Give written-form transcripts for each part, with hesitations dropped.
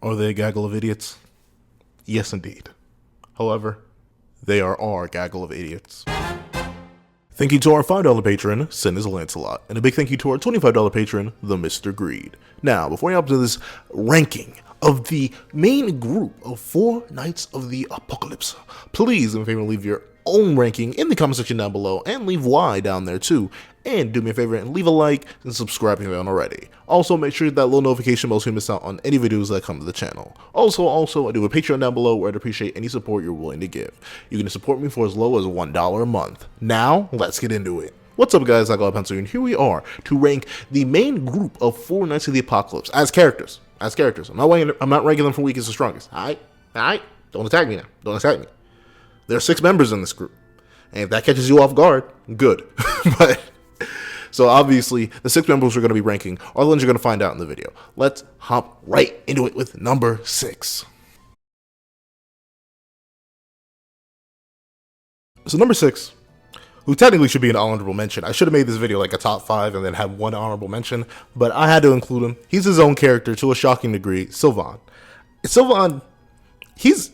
Are they a gaggle of idiots? Yes, indeed. However, they are our gaggle of idiots. Thank you to our $5 patron, Sin is Lancelot, and a big thank you to our $25 patron, the Mr. Greed. Now, before we hop into this ranking of the main group of 4 Knights of the Apocalypse, please, in favor, leave your own ranking in the comment section down below, and leave why down there too. And do me a favor and leave a like and subscribe if you haven't already. Also, make sure that little notification bell so you miss out on any videos that come to the channel. Also, I do a Patreon down below where I'd appreciate any support you're willing to give. You can support me for as low as $1 a month. Now, let's get into it. What's up, guys? I got a pencil, and here we are to rank the main group of 4 Knights of the Apocalypse as characters. I'm not ranking them from weakest to strongest. Alright? Don't attack me now. Don't attack me. There are 6 members in this group. And if that catches you off guard, good. So obviously, the 6 members we're going to be ranking are the ones you're going to find out in the video. Let's hop right into it with number 6. So number 6, who technically should be an honorable mention. I should have made this video like a top 5 and then had one honorable mention, but I had to include him. He's his own character to a shocking degree, Sylvan. Sylvan, he's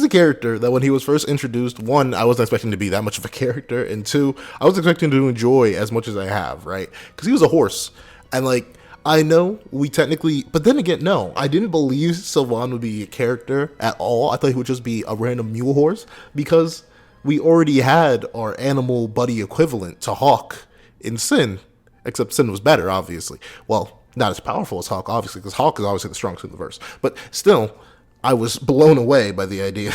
a character that when he was first introduced, 1, I wasn't expecting to be that much of a character, and 2, I was expecting to enjoy as much as I have, right? Because he was a horse, and like, I know we technically, but then again, no, I didn't believe Sylvan would be a character at all. I thought he would just be a random mule horse, because we already had our animal buddy equivalent to Hawk in Sin, except Sin was better, obviously. Well, not as powerful as Hawk, obviously, because Hawk is obviously the strongest in the verse, but still, I was blown away by the idea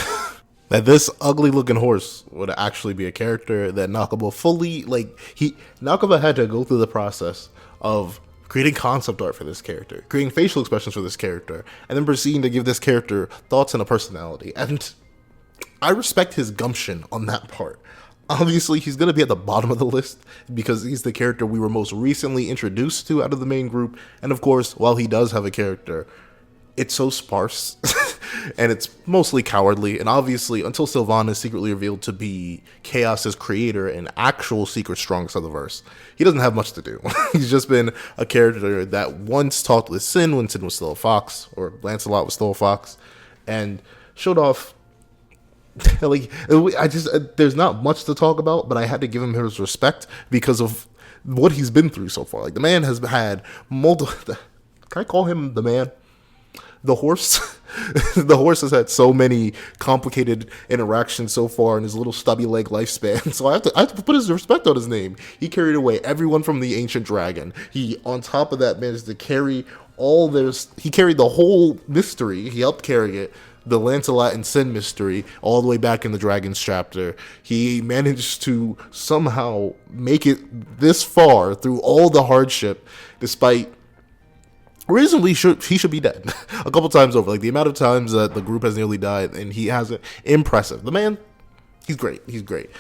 that this ugly looking horse would actually be a character that Nakaba fully, Nakaba had to go through the process of creating concept art for this character, creating facial expressions for this character, and then proceeding to give this character thoughts and a personality. And I respect his gumption on that part. Obviously, he's going to be at the bottom of the list because he's the character we were most recently introduced to out of the main group. And of course, while he does have a character, it's so sparse and it's mostly cowardly, and obviously until Sylvan is secretly revealed to be Chaos's creator and actual secret strongest of the verse, he doesn't have much to do. He's just been a character that once talked with Sin when Sin was still a fox, or Lancelot was still a fox, and showed off. There's not much to talk about, but I had to give him his respect because of what he's been through so far. Like, the man has had multiple. Can I call him the man? The horse? The horse has had so many complicated interactions so far in his little stubby leg lifespan. So I have to put his respect on his name. He carried away everyone from the ancient dragon. He, on top of that, managed to carry he carried the whole mystery. He helped carry it. The Lancelot and Sin mystery all the way back in the Dragons chapter. He managed to somehow make it this far through all the hardship, despite reasonably he should be dead a couple times over. Like, the amount of times that the group has nearly died, and he hasn't. Impressive. The man, he's great.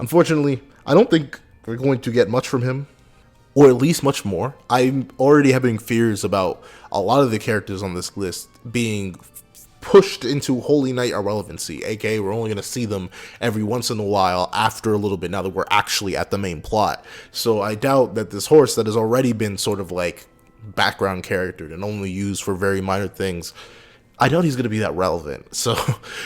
Unfortunately, I don't think we're going to get much from him, or at least much more. I'm already having fears about a lot of the characters on this list being pushed into Holy Knight irrelevancy, aka we're only going to see them every once in a while after a little bit, now that we're actually at the main plot. So I doubt that this horse that has already been sort of like background character and only used for very minor things, I doubt he's going to be that relevant. So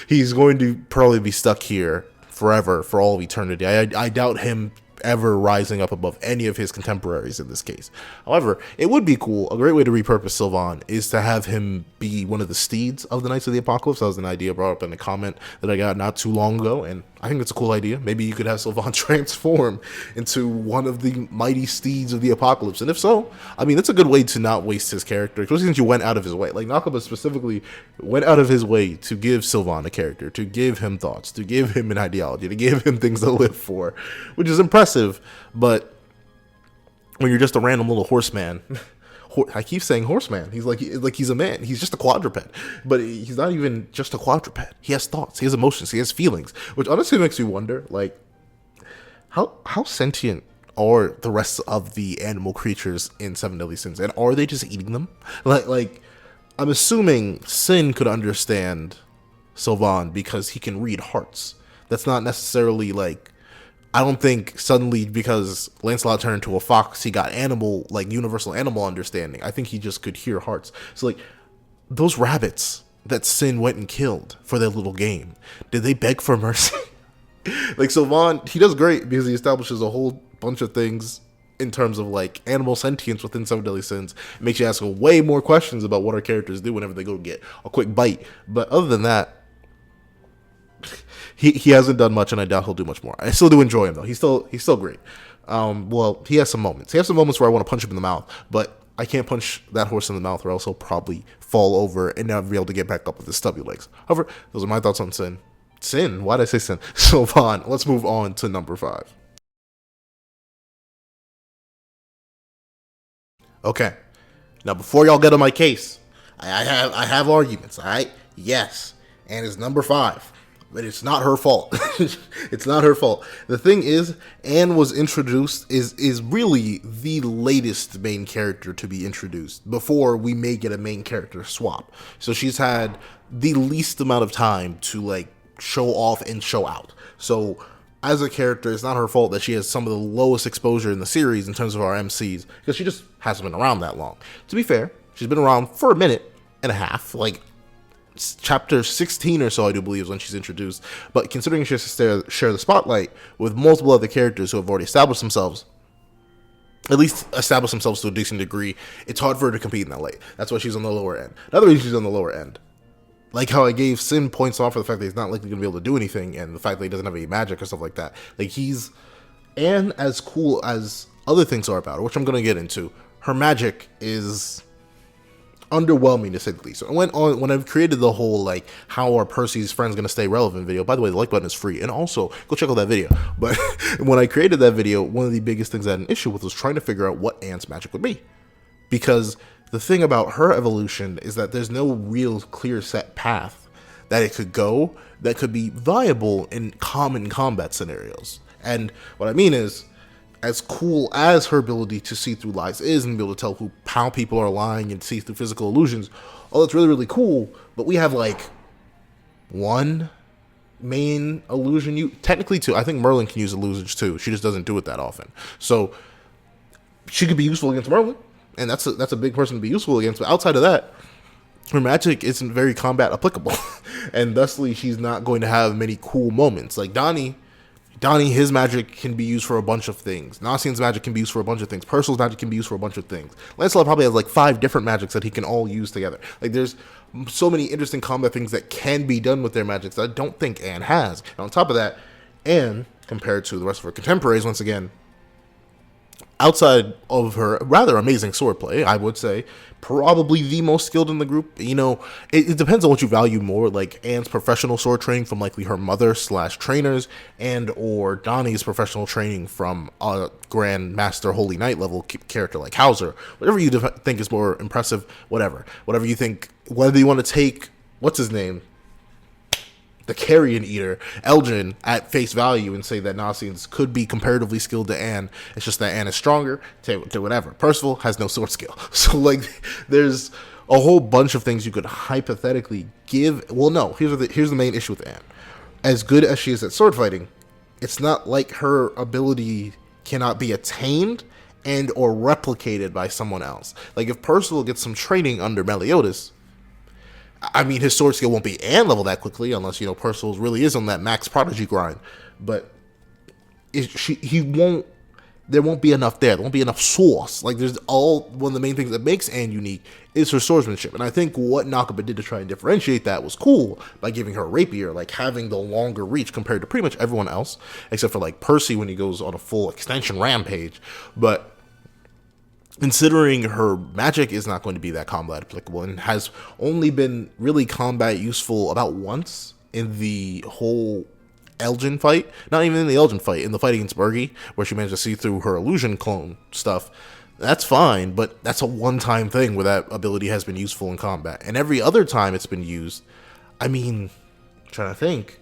he's going to probably be stuck here forever, for all of eternity. I doubt him ever rising up above any of his contemporaries in this case. However, it would be cool. A great way to repurpose Sylvan is to have him be one of the steeds of the Knights of the Apocalypse. That was an idea brought up in a comment that I got not too long ago, and I think it's a cool idea. Maybe you could have Sylvan transform into one of the mighty steeds of the Apocalypse, and if so, I mean, that's a good way to not waste his character, especially since you went out of his way. Like, Nakaba specifically went out of his way to give Sylvan a character, to give him thoughts, to give him an ideology, to give him things to live for, which is impressive. But when you're just a random little horseman, I keep saying horseman, he's like he's a man, he's just a quadruped, but he's not even just a quadruped. He has thoughts, he has emotions, he has feelings, which honestly makes me wonder, like, how sentient are the rest of the animal creatures in Seven Deadly Sins, and are they just eating them? Like I'm assuming Sin could understand Sylvan because he can read hearts. That's not necessarily like, I don't think suddenly because Lancelot turned into a fox, he got universal animal understanding. I think he just could hear hearts. So like, those rabbits, that Sin went and killed for their little game? Did they beg for mercy? Like, Sylvan, he does great because he establishes a whole bunch of things in terms of like animal sentience within Seven Deadly Sins. It makes you ask way more questions about what our characters do whenever they go get a quick bite. But other than that, he hasn't done much, and I doubt he'll do much more. I still do enjoy him though. He's still great. Well, he has some moments. He has some moments where I want to punch him in the mouth, but I can't punch that horse in the mouth, or else he'll probably fall over and never be able to get back up with his stubby legs. However, those are my thoughts on Sin. Sin? Why did I say Sin? Sylvan. Let's move on to number 5. Okay. Now, before y'all get on my case, I have arguments, alright? Yes. And it's number 5. But it's not her fault. It's not her fault. The thing is, Anne was introduced, is really the latest main character to be introduced before we may get a main character swap. So she's had the least amount of time to like show off and show out. So as a character, it's not her fault that she has some of the lowest exposure in the series in terms of our MCs, because she just hasn't been around that long. To be fair, she's been around for a minute and a half, like chapter 16 or so, I do believe, is when she's introduced. But considering she has to share the spotlight with multiple other characters who have already established themselves, at least established themselves to a decent degree, it's hard for her to compete in that light. That's why she's on the lower end. Another reason she's on the lower end, like how I gave Sin points off for the fact that he's not likely going to be able to do anything, and the fact that he doesn't have any magic or stuff like that. Like, and as cool as other things are about her, which I'm going to get into, her magic is underwhelming to say the least. So when I've created the whole like how are Percy's friends going to stay relevant video, by the way, the like button is free, and also go check out that video. But when I created that video, one of the biggest things I had an issue with was trying to figure out what Anne's magic would be, because the thing about her evolution is that there's no real clear set path that it could go that could be viable in common combat scenarios. And what I mean is, as cool as her ability to see through lies is and be able to tell how people are lying and see through physical illusions, oh, that's really, really cool. But we have like one main illusion. Technically two. I think Merlin can use illusions too. She just doesn't do it that often. So she could be useful against Merlin, and that's a big person to be useful against. But outside of that, her magic isn't very combat applicable, and thusly she's not going to have many cool moments. Like Donny, his magic can be used for a bunch of things. Nasiens' magic can be used for a bunch of things. Percival's magic can be used for a bunch of things. Lancelot probably has like 5 different magics that he can all use together. Like, there's so many interesting combat things that can be done with their magics that I don't think Anne has. And on top of that, Anne, compared to the rest of her contemporaries, once again, outside of her rather amazing swordplay, I would say, probably the most skilled in the group. You know, it depends on what you value more, like Anne's professional sword training from likely her mother/trainers, and or Donny's professional training from a Grand Master Holy Knight level character like Hauser. Whatever you think is more impressive, whatever you think, whether you want to take, what's his name, the Carrion Eater, Elgin, at face value and say that Nasiens could be comparatively skilled to Anne. It's just that Anne is stronger to whatever. Percival has no sword skill. So, like, there's a whole bunch of things you could hypothetically give. Well, no, here's the main issue with Anne. As good as she is at sword fighting, it's not like her ability cannot be attained and or replicated by someone else. Like, if Percival gets some training under Meliodas, I mean, his sword skill won't be Anne level that quickly, unless, you know, Percival really is on that max prodigy grind. But there won't be enough there. There won't be enough sauce. Like, one of the main things that makes Anne unique is her swordsmanship. And I think what Nakaba did to try and differentiate that was cool by giving her a rapier, like having the longer reach compared to pretty much everyone else, except for like Percy when he goes on a full extension rampage. But considering her magic is not going to be that combat applicable and has only been really combat useful about once in the whole Elgin fight, not even in the Elgin fight, in the fight against Bergie, where she managed to see through her illusion clone stuff, that's fine, but that's a one-time thing where that ability has been useful in combat. And every other time it's been used, I mean, I'm trying to think,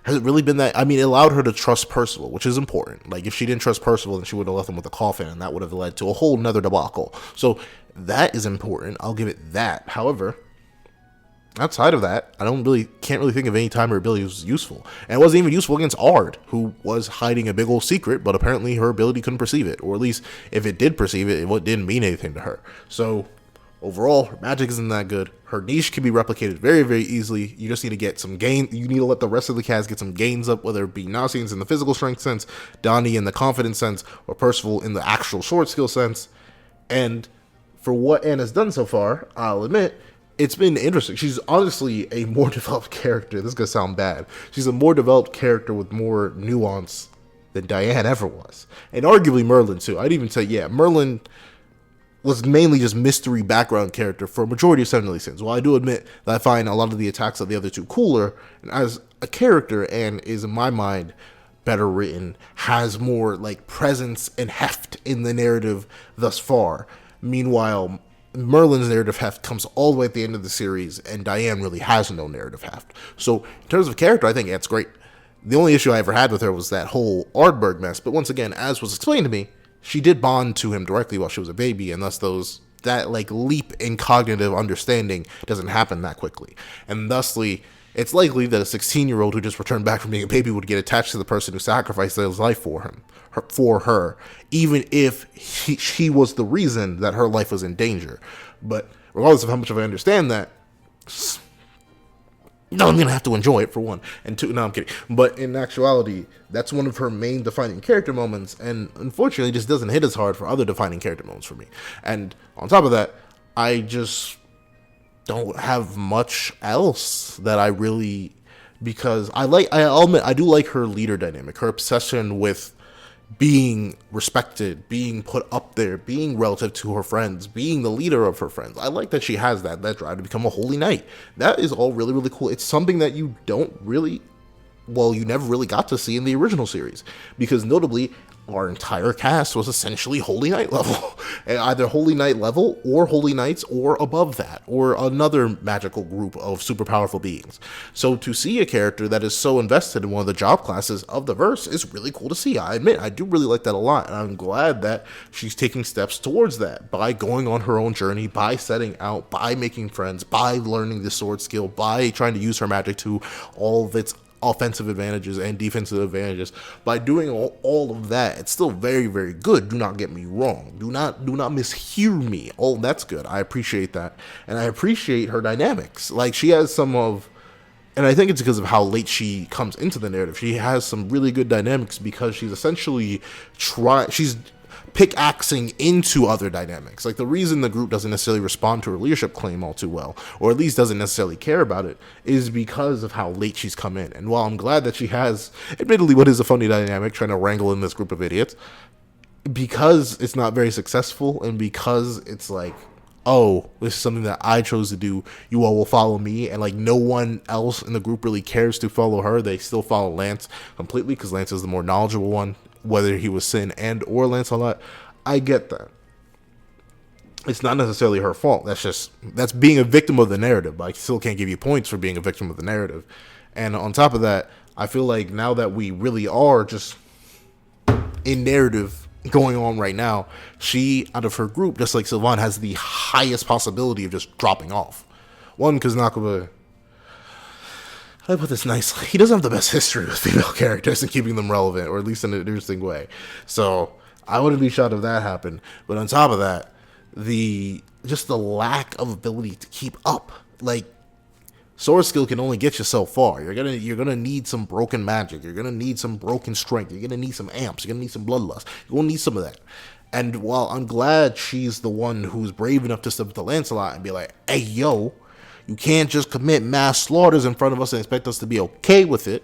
has it really been that? I mean, it allowed her to trust Percival, which is important. Like, if she didn't trust Percival, then she would have left him with a coffin, and that would have led to a whole nother debacle. So that is important. I'll give it that. However, outside of that, I can't really think of any time her ability was useful. And it wasn't even useful against Ard, who was hiding a big old secret, but apparently her ability couldn't perceive it. Or at least, if it did perceive it, it didn't mean anything to her. So Overall, her magic isn't that good. Her niche can be replicated very, very easily. You just need to get some gain. You need to let the rest of the cast get some gains up, whether it be Nasiens in the physical strength sense, Donny in the confidence sense, or Percival in the actual sword skill sense. And for what Anna's done so far, I'll admit, it's been interesting. She's honestly a more developed character. This is going to sound bad. She's a more developed character with more nuance than Diane ever was. And arguably Merlin, too. I'd even say, yeah, Merlin was mainly just mystery background character for a majority of Seven Deadly Sins. While I do admit that I find a lot of the attacks of the other two cooler, and as a character, and is in my mind better written, has more like presence and heft in the narrative thus far. Meanwhile, Merlin's narrative heft comes all the way at the end of the series, and Diane really has no narrative heft. So in terms of character, I think it's great. The only issue I ever had with her was that whole Ardberg mess. But once again, as was explained to me, she did bond to him directly while she was a baby, and thus that like leap in cognitive understanding doesn't happen that quickly. And thusly, it's likely that a 16-year-old who just returned back from being a baby would get attached to the person who sacrificed his life for her, even if she was the reason that her life was in danger. But regardless of how much of I understand that, no, I'm going to have to enjoy it, for one. And two, no, I'm kidding. But in actuality, that's one of her main defining character moments, and unfortunately just doesn't hit as hard for other defining character moments for me. And on top of that, I just don't have much else that I really, because I'll admit, I do like her leader dynamic, her obsession with being respected, being put up there, being relative to her friends, being the leader of her friends. I like that she has that drive to become a holy knight. That is all really, really cool. It's something that you never really got to see in the original series, because notably, our entire cast was essentially Holy Knight level. Either Holy Knight level, or Holy Knights, or above that, or another magical group of super powerful beings. So to see a character that is so invested in one of the job classes of the verse is really cool to see. I admit, I do really like that a lot, and I'm glad that she's taking steps towards that, by going on her own journey, by setting out, by making friends, by learning the sword skill, by trying to use her magic to all of its offensive advantages and defensive advantages. By doing all of that, it's still very, very good. Do not get me wrong. Do not mishear me. Oh, that's good. I appreciate that. And I appreciate her dynamics. Like, she has some of, and I think it's because of how late she comes into the narrative, she has some really good dynamics, because she's essentially she's pickaxing into other dynamics. Like, the reason the group doesn't necessarily respond to her leadership claim all too well, or at least doesn't necessarily care about it, is because of how late she's come in. And while I'm glad that she has, admittedly, what is a funny dynamic, trying to wrangle in this group of idiots, because it's not very successful, and because it's like, oh, this is something that I chose to do, you all will follow me, and like no one else in the group really cares to follow her. They still follow Lance completely, because Lance is the more knowledgeable one, whether he was Sin and or Lancelot. I get that. It's not necessarily her fault. That's being a victim of the narrative. But I still can't give you points for being a victim of the narrative. And on top of that, I feel like now that we really are just in narrative going on right now, she, out of her group, just like Sylvan, has the highest possibility of just dropping off. One, because Nakaba, I put this nicely, he doesn't have the best history with female characters and keeping them relevant, or at least in an interesting way. So I wouldn't be shocked if that happened. But on top of that, the lack of ability to keep up. Like, sword skill can only get you so far. You're gonna need some broken magic. You're gonna need some broken strength. You're gonna need some amps. You're gonna need some bloodlust. You're gonna need some of that. And while I'm glad she's the one who's brave enough to step up to Lancelot and be like, hey, yo, you can't just commit mass slaughters in front of us and expect us to be okay with it,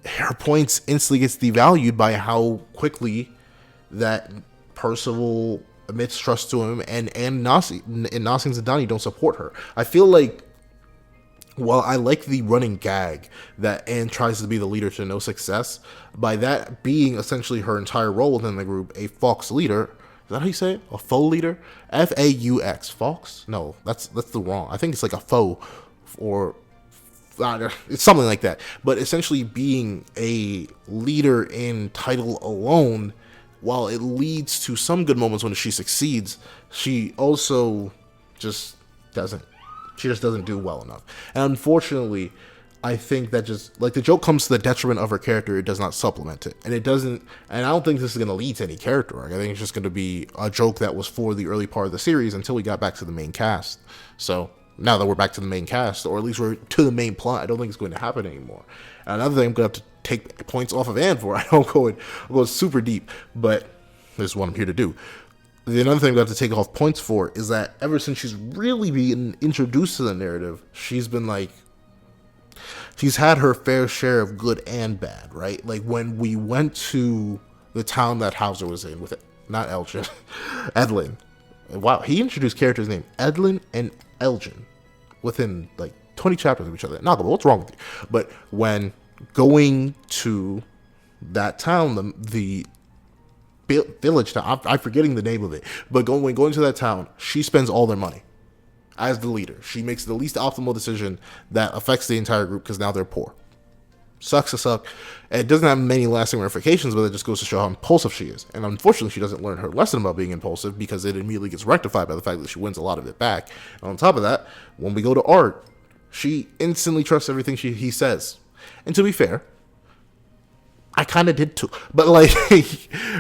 her points instantly gets devalued by how quickly that Percival admits trust to him, and Nasiens and Donny don't support her. I feel like, while I like the running gag that Anne tries to be the leader to no success, by that being essentially her entire role within the group, a Fox leader. Is that how you say it? A faux leader? F-A-U-X. Fox? No, that's the wrong. I think it's like a faux, or it's something like that. But essentially being a leader in title alone, while it leads to some good moments when she succeeds, she also just doesn't do well enough. And unfortunately, I think that just like the joke comes to the detriment of her character, it does not supplement it, and it doesn't. And I don't think this is going to lead to any character arc. I think it's just going to be a joke that was for the early part of the series until we got back to the main cast. So now that we're back to the main cast, or at least we're to the main plot, I don't think it's going to happen anymore. And another thing I'm going to have to take points off of Anne for. I don't go super deep, but this is what I'm here to do. The another thing we have to take off points for is that ever since she's really been introduced to the narrative, she's been like, she's had her fair share of good and bad, right? Like when we went to the town that Hauser was in with it, not Elgin, Edlin. Wow, he introduced characters named Edlin and Elgin within like 20 chapters of each other. Not what's wrong with you? But when going to that town, the village town, I'm forgetting the name of it, but when going to that town, she spends all their money as the leader. She makes the least optimal decision that affects the entire group because now they're poor. Sucks to suck. And it doesn't have many lasting ramifications, but it just goes to show how impulsive she is. And unfortunately, she doesn't learn her lesson about being impulsive because it immediately gets rectified by the fact that she wins a lot of it back. And on top of that, when we go to Art, she instantly trusts everything he says. And to be fair, I kind of did too. But like,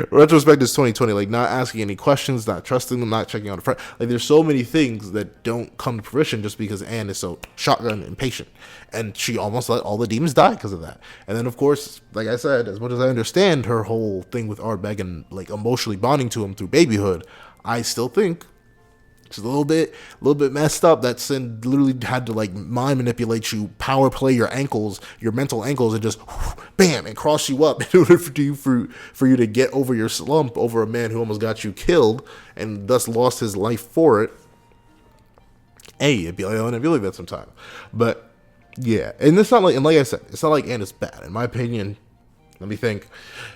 retrospect is 2020. Like, not asking any questions, not trusting them, not checking out a friend. Like, there's so many things that don't come to fruition just because Anne is so shotgun impatient. And she almost let all the demons die because of that. And then, of course, like I said, as much as I understand her whole thing with Ardbeg and like emotionally bonding to him through babyhood, I still think it's a little bit messed up that Sin literally had to like mind manipulate you, power play your ankles, your mental ankles, and just bam and cross you up in order for you to get over your slump over a man who almost got you killed and thus lost his life for it. Hey, it'd be like that sometimes. But yeah, and it's not like, and like I said, it's not like Anne is bad. In my opinion, let me think.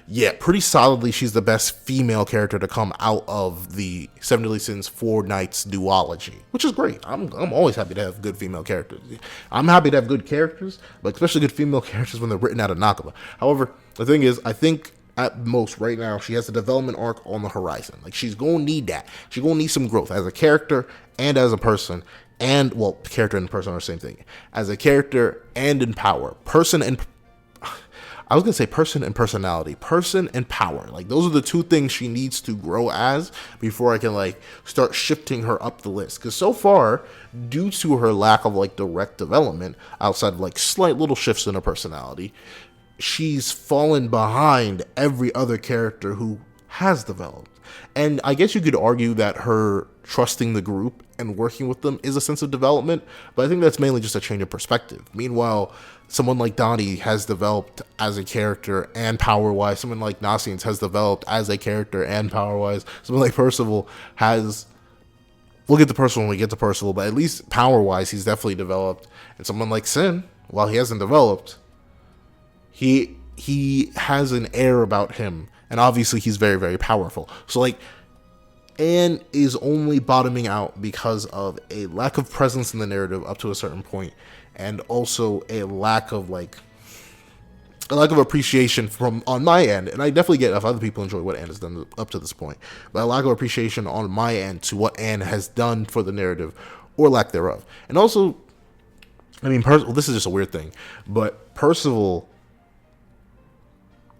Yeah, pretty solidly, she's the best female character to come out of the Seven Deadly Sins 4 Knights duology, which is great. I'm always happy to have good female characters. I'm happy to have good characters, but especially good female characters when they're written out of Nakaba. However, the thing is, I think at most right now, she has a development arc on the horizon. Like, she's going to need that. She's going to need some growth as a character and as a person. And, well, character and person are the same thing. As a character and in power. I was going to say person and personality. Person and power. Like, those are the two things she needs to grow as before I can, like, start shifting her up the list. Because so far, due to her lack of, like, direct development, outside of, like, slight little shifts in her personality, she's fallen behind every other character who has developed. And I guess you could argue that her trusting the group and working with them is a sense of development, but I think that's mainly just a change of perspective. Meanwhile, someone like Donny has developed as a character and power-wise. Someone like Nasiens has developed as a character and power-wise. Someone like Percival has... We'll get to Percival when we get to Percival, but at least power-wise, he's definitely developed. And someone like Sin, while he hasn't developed, he has an air about him. And obviously, he's very, very powerful. So, like, Anne is only bottoming out because of a lack of presence in the narrative up to a certain point, and also a lack of appreciation from on my end. And I definitely get if other people enjoy what Anne has done up to this point, but a lack of appreciation on my end to what Anne has done for the narrative, or lack thereof. And also, I mean, this is just a weird thing, but Percival.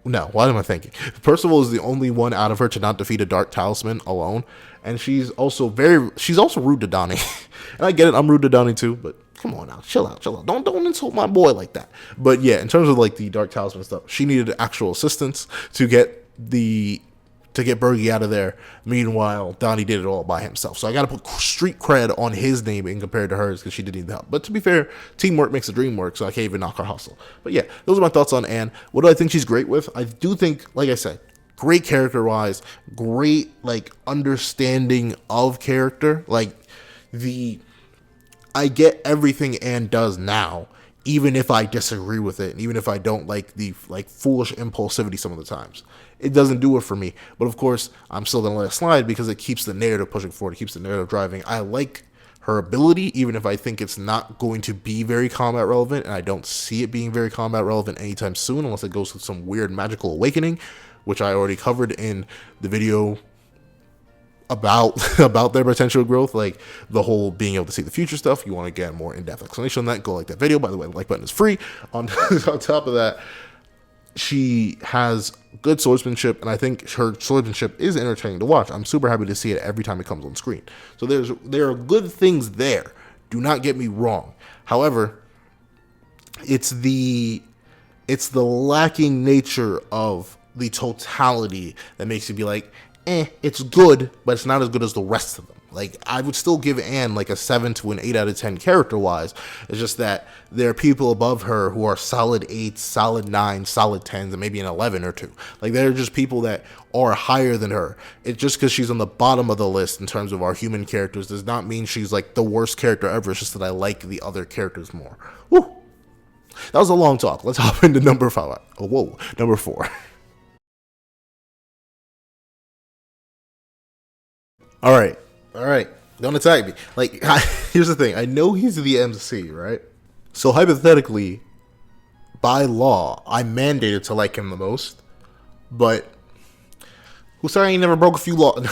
No, what am I thinking? Percival is the only one out of her to not defeat a dark talisman alone, and she's also rude to Donny. And I get it, I'm rude to Donny too, but come on now, chill out. Don't insult my boy like that. But yeah, in terms of like the dark talisman stuff, she needed actual assistance to get Bergie out of there. Meanwhile, Donny did it all by himself. So I got to put street cred on his name in compared to hers because she didn't need the help. But to be fair, teamwork makes the dream work, so I can't even knock her hustle. But yeah, those are my thoughts on Anne. What do I think she's great with? I do think, like I said, great character-wise, great like understanding of character. Like I get everything Anne does now, even if I disagree with it, and even if I don't like the foolish impulsivity some of the times. It doesn't do it for me. But of course, I'm still going to let it slide because it keeps the narrative pushing forward. It keeps the narrative driving. I like her ability, even if I think it's not going to be very combat relevant, and I don't see it being very combat relevant anytime soon unless it goes with some weird magical awakening, which I already covered in the video about about their potential growth, like the whole being able to see the future stuff. You want to get more in-depth explanation on that, go like that video. By the way, the like button is free. On top of that, she has good swordsmanship, and I think her swordsmanship is entertaining to watch. I'm super happy to see it every time it comes on screen. So there are good things there. Do not get me wrong. However, it's the lacking nature of the totality that makes you be like, it's good, but it's not as good as the rest of them. Like, I would still give Anne like a 7 to an 8 out of 10 character-wise. It's just that there are people above her who are solid 8s, solid 9s, solid 10s, and maybe an 11 or 2. Like, there are just people that are higher than her. It's just because she's on the bottom of the list in terms of our human characters does not mean she's like the worst character ever. It's just that I like the other characters more. Woo! That was a long talk. Let's hop into number 5. Oh, whoa, number 4. All right. Don't attack me. Like, here's the thing. I know he's the MC, right? So hypothetically, by law, I'm mandated to like him the most. But who sorry he never broke a few laws.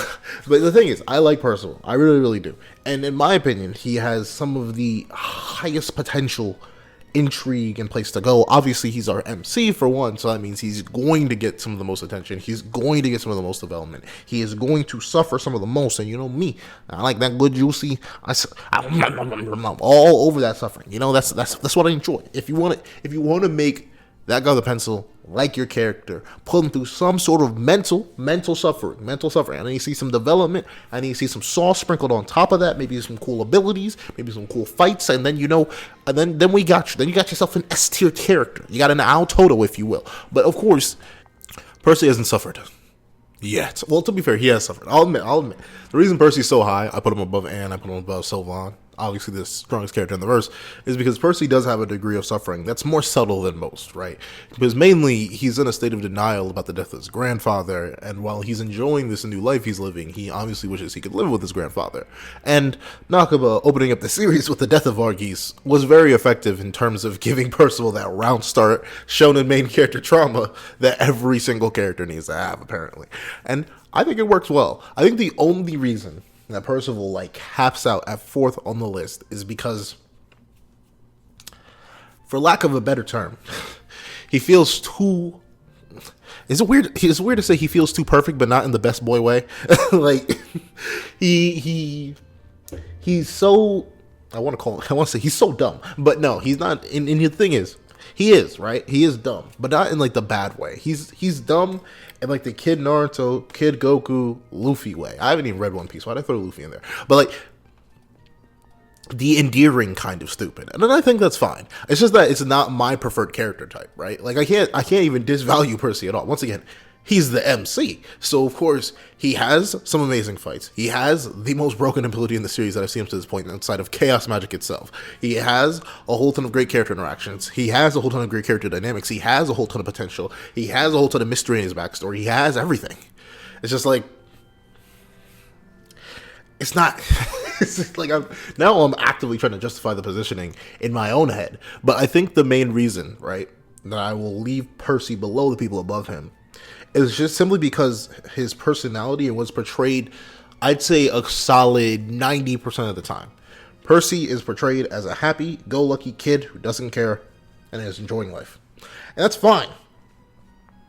But the thing is, I like Percival. I really, really do. And in my opinion, he has some of the highest potential intrigue and place to go. Obviously, he's our MC for one, so that means he's going to get some of the most attention. He's going to get some of the most development. He is going to suffer some of the most. And you know me, I like that good juicy. I'm all over that suffering. You know, that's what I enjoy. If you want to make that guy with a pencil like your character, put him through some sort of mental suffering. I need to see some development. I need to see some sauce sprinkled on top of that. Maybe some cool abilities, maybe some cool fights, and then then we got you. Then you got yourself an S tier character. You got an Al Toto, if you will. But of course, Percy hasn't suffered yet. Well, to be fair, he has suffered. I'll admit. The reason Percy's so high, I put him above Anne, I put him above Sylvan, obviously the strongest character in the verse, is because Percy does have a degree of suffering that's more subtle than most, right? Because mainly he's in a state of denial about the death of his grandfather, and while he's enjoying this new life he's living, he obviously wishes he could live with his grandfather. And Nakaba opening up the series with the death of Varghese was very effective in terms of giving Percival that round start shonen main character trauma that every single character needs to have, apparently. And I think it works well. I think the only reason that Percival like caps out at 4th on the list is because, for lack of a better term, he feels too. Is it weird? It's weird to say he feels too perfect, but not in the best boy way. Like he's so. I want to say he's so dumb, but no, he's not. And the thing is, he is right. He is dumb, but not in like the bad way. He's dumb in like the Kid Naruto, Kid Goku, Luffy way. I haven't even read One Piece. Why'd I throw Luffy in there? But like the endearing kind of stupid, and then I think that's fine. It's just that it's not my preferred character type, right? Like I can't even disvalue Percy at all. Once again, he's the MC, so of course he has some amazing fights. He has the most broken ability in the series that I've seen up to this point outside of chaos magic itself. He has a whole ton of great character interactions. He has a whole ton of great character dynamics. He has a whole ton of potential. He has a whole ton of mystery in his backstory. He has everything. It's just like, it's not. It's just like I'm actively trying to justify the positioning in my own head. But I think the main reason, right, that I will leave Percy below the people above him is just simply because his personality and what's portrayed, I'd say a solid 90% of the time. Percy is portrayed as a happy-go-lucky kid who doesn't care and is enjoying life. And that's fine.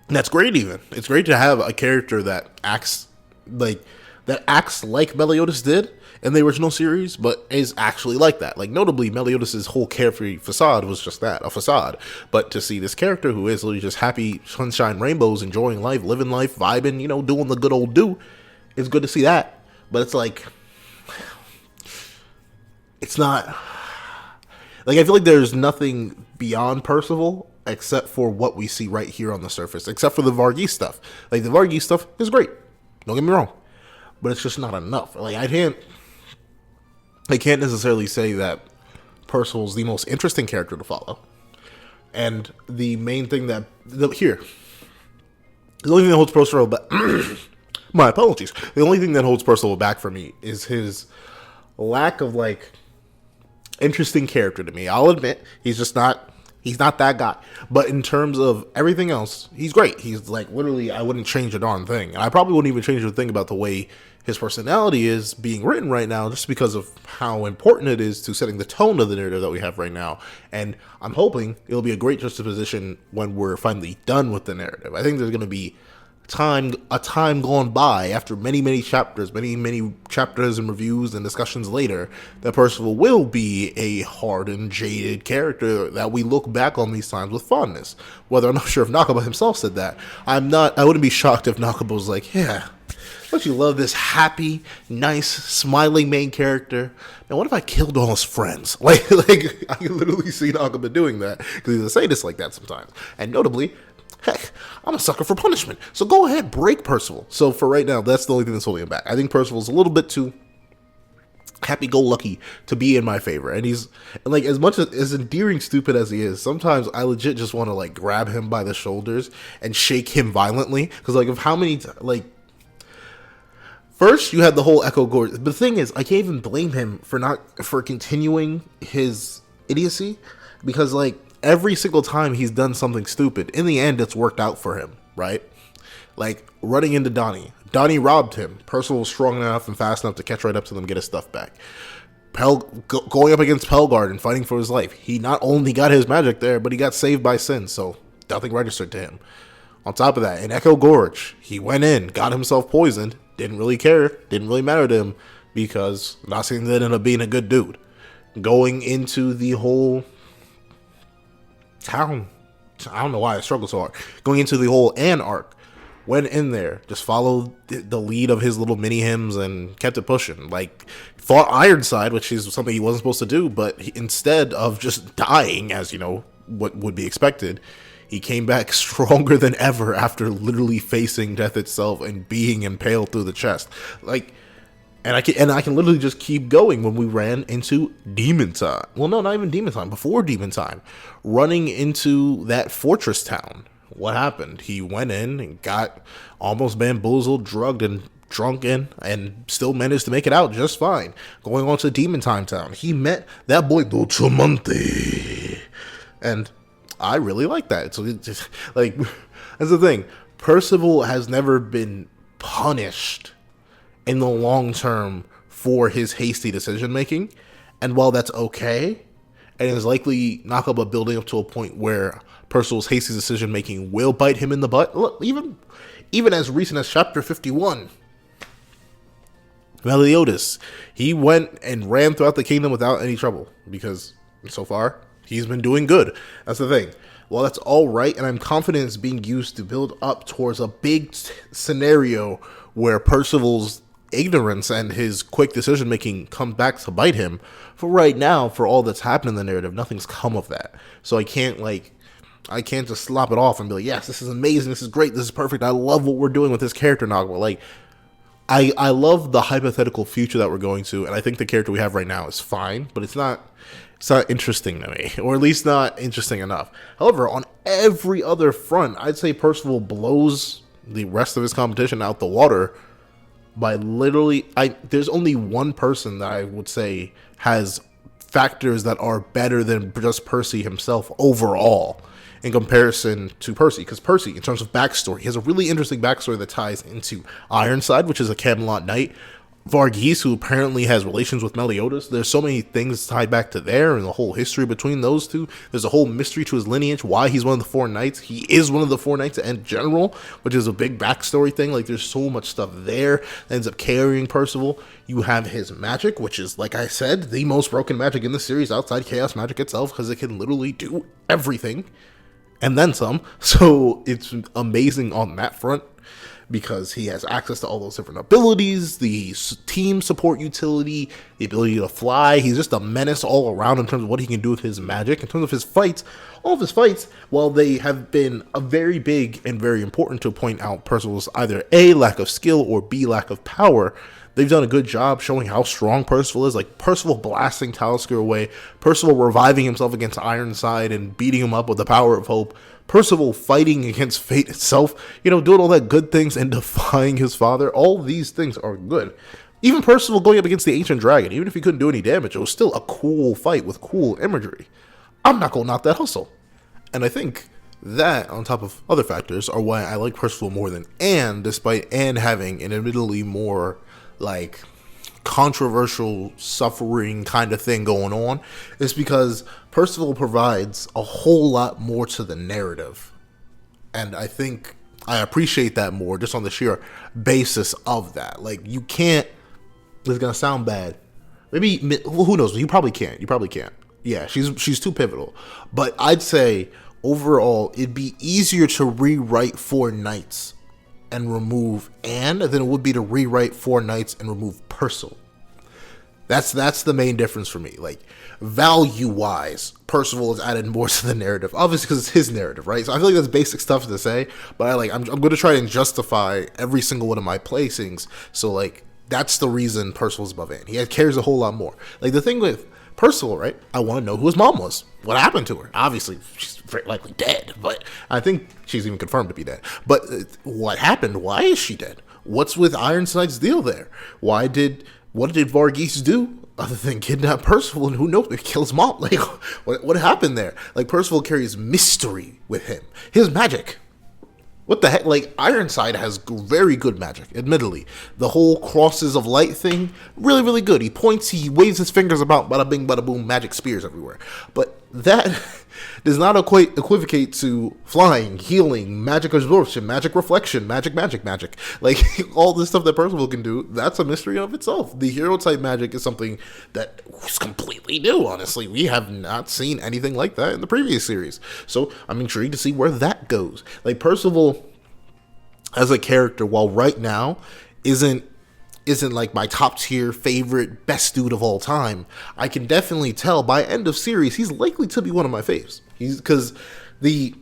And that's great even. It's great to have a character that acts like Meliodas did in the original series, but is actually like that. Like, notably, Meliodas' whole carefree facade was just that, a facade. But to see this character who is literally just happy, sunshine, rainbows, enjoying life, living life, vibing, doing the good old do, it's good to see that. But it's like, it's not, like, I feel like there's nothing beyond Percival except for what we see right here on the surface, except for the Varghese stuff. Like, the Varghese stuff is great. Don't get me wrong. But it's just not enough. Like, I can't necessarily say that Percival's the most interesting character to follow. And the main thing the only thing that holds Percival back, my apologies. The only thing that holds Percival back for me is his lack of, like, interesting character to me. I'll admit, he's not that guy. But in terms of everything else, he's great. He's like, literally, I wouldn't change a darn thing. And I probably wouldn't even change a thing about the way his personality is being written right now, just because of how important it is to setting the tone of the narrative that we have right now. And I'm hoping it'll be a great juxtaposition when we're finally done with the narrative. I think there's going to be a time gone by after many chapters and reviews and discussions later, that Percival will be a hardened, jaded character that we look back on these times with fondness. Whether, I'm not sure if Nakaba himself said that. I wouldn't be shocked if Nakaba was like, yeah, don't you love this happy, nice, smiling main character? Man, what if I killed all his friends? Like I can literally see Nakaba doing that, because he's a sadist like that sometimes. And notably, heck, I'm a sucker for punishment. So go ahead, break Percival. So for right now, that's the only thing that's holding him back. I think Percival's a little bit too happy-go-lucky to be in my favor. And he's, like, as much as endearing stupid as he is, sometimes I legit just want to, like, grab him by the shoulders and shake him violently. Because, like, of how many, first, you had the whole Echo Gorge. But the thing is, I can't even blame him for continuing his idiocy. Because, like, every single time he's done something stupid, in the end, it's worked out for him, right? Like, running into Donny. Donny robbed him. Percival was strong enough and fast enough to catch right up to them and get his stuff back. Going up against Pelgard and fighting for his life. He not only got his magic there, but he got saved by Sin, so nothing registered to him. On top of that, in Echo Gorge, he went in, got himself poisoned, didn't really care, didn't really matter to him, because Nasiens ended up being a good dude. Going into the whole town, I don't know why I struggle so hard. Going into the whole Anne arc, went in there, just followed the lead of his little mini hymns and kept it pushing. Like, fought Ironside, which is something he wasn't supposed to do, but instead of just dying, as you know, what would be expected, he came back stronger than ever after literally facing death itself and being impaled through the chest. Like, and I can literally just keep going. When we ran into Demon Time, well, no, not even Demon Time, before Demon Time, running into that fortress town. What happened? He went in and got almost bamboozled, drugged, and drunken, and still managed to make it out just fine. Going on to Demon Time Town, he met that boy Dolcemonte, and I really like that. So it's just, like, that's the thing. Percival has never been punished in the long term for his hasty decision making, and while that's okay, and is likely Nakaba building up to a point where Percival's hasty decision making will bite him in the butt. Look, even as recent as chapter 51, Meliodas, he went and ran throughout the kingdom without any trouble, because so far he's been doing good. That's the thing. Well, that's all right, and I'm confident it's being used to build up towards a big scenario where Percival's ignorance and his quick decision making come back to bite him. For right now, for all that's happened in the narrative, nothing's come of that. So I can't just slop it off and be like, yes, this is amazing, this is great, this is perfect, I love what we're doing with this character, Nagwa. Like, I love the hypothetical future that we're going to, and I think the character we have right now is fine, but it's not interesting to me, or at least not interesting enough. However, on every other front, I'd say Percival blows the rest of his competition out the water by literally, there's only one person that I would say has factors that are better than just Percy himself overall in comparison to Percy. Because Percy, in terms of backstory, he has a really interesting backstory that ties into Ironside, which is a Camelot knight. Varghese, who apparently has relations with Meliodas. There's so many things tied back to there and the whole history between those two. There's a whole mystery to his lineage, why he's one of the four knights. He is one of the four knights in general, which is a big backstory thing. Like, there's so much stuff there that ends up carrying Percival. You have his magic, which is, like I said, the most broken magic in the series outside chaos magic itself, because it can literally do everything and then some. So it's amazing on that front, because he has access to all those different abilities, the team support utility, the ability to fly. He's just a menace all around in terms of what he can do with his magic. In terms of his fights, all of his fights, while they have been a very big and very important to point out Percival's either A, lack of skill, or B, lack of power, they've done a good job showing how strong Percival is. Like, Percival blasting Talisker away, Percival reviving himself against Ironside and beating him up with the power of hope, Percival fighting against fate itself, doing all that good things and defying his father. All these things are good. Even Percival going up against the Ancient Dragon, even if he couldn't do any damage, it was still a cool fight with cool imagery. I'm not going to knock that hustle. And I think that, on top of other factors, are why I like Percival more than Anne, despite Anne having an admittedly more like controversial suffering kind of thing going on is because Percival provides a whole lot more to the narrative. And I think I appreciate that more just on the sheer basis of that. Like, you can't, it's going to sound bad. Maybe, who knows? You probably can't. You probably can't. Yeah, she's too pivotal. But I'd say overall, it'd be easier to rewrite Four Knights and remove Anne than it would be to rewrite Four Knights and remove Percival. That's the main difference for me. Like, value-wise, Percival has added more to the narrative. Obviously, because it's his narrative, right? So I feel like that's basic stuff to say, but I'm going to try and justify every single one of my placings. So, like, that's the reason Percival's above Anne. He cares a whole lot more. Like, the thing with Percival, right? I want to know who his mom was. What happened to her? Obviously, she's very likely dead, but I think she's even confirmed to be dead. But what happened? Why is she dead? What's with Ironside's deal there? What did Varghese do other than kidnap Percival? And who knows? Maybe kill his mom. Like, what happened there? Like, Percival carries mystery with him. His magic. What the heck? Like, Ironside has very good magic, admittedly. The whole crosses of light thing, really, really good. He points, he waves his fingers about, bada bing, bada boom, magic spears everywhere. But that does not equivocate to flying, healing, magic absorption, magic reflection, magic. Like, all this stuff that Percival can do, that's a mystery of itself. The hero type magic is something that was completely new, honestly. We have not seen anything like that in the previous series. So I'm intrigued to see where that goes. Like, Percival as a character, while right now isn't like my top tier favorite best dude of all time, I can definitely tell by end of series he's likely to be one of my faves. Because the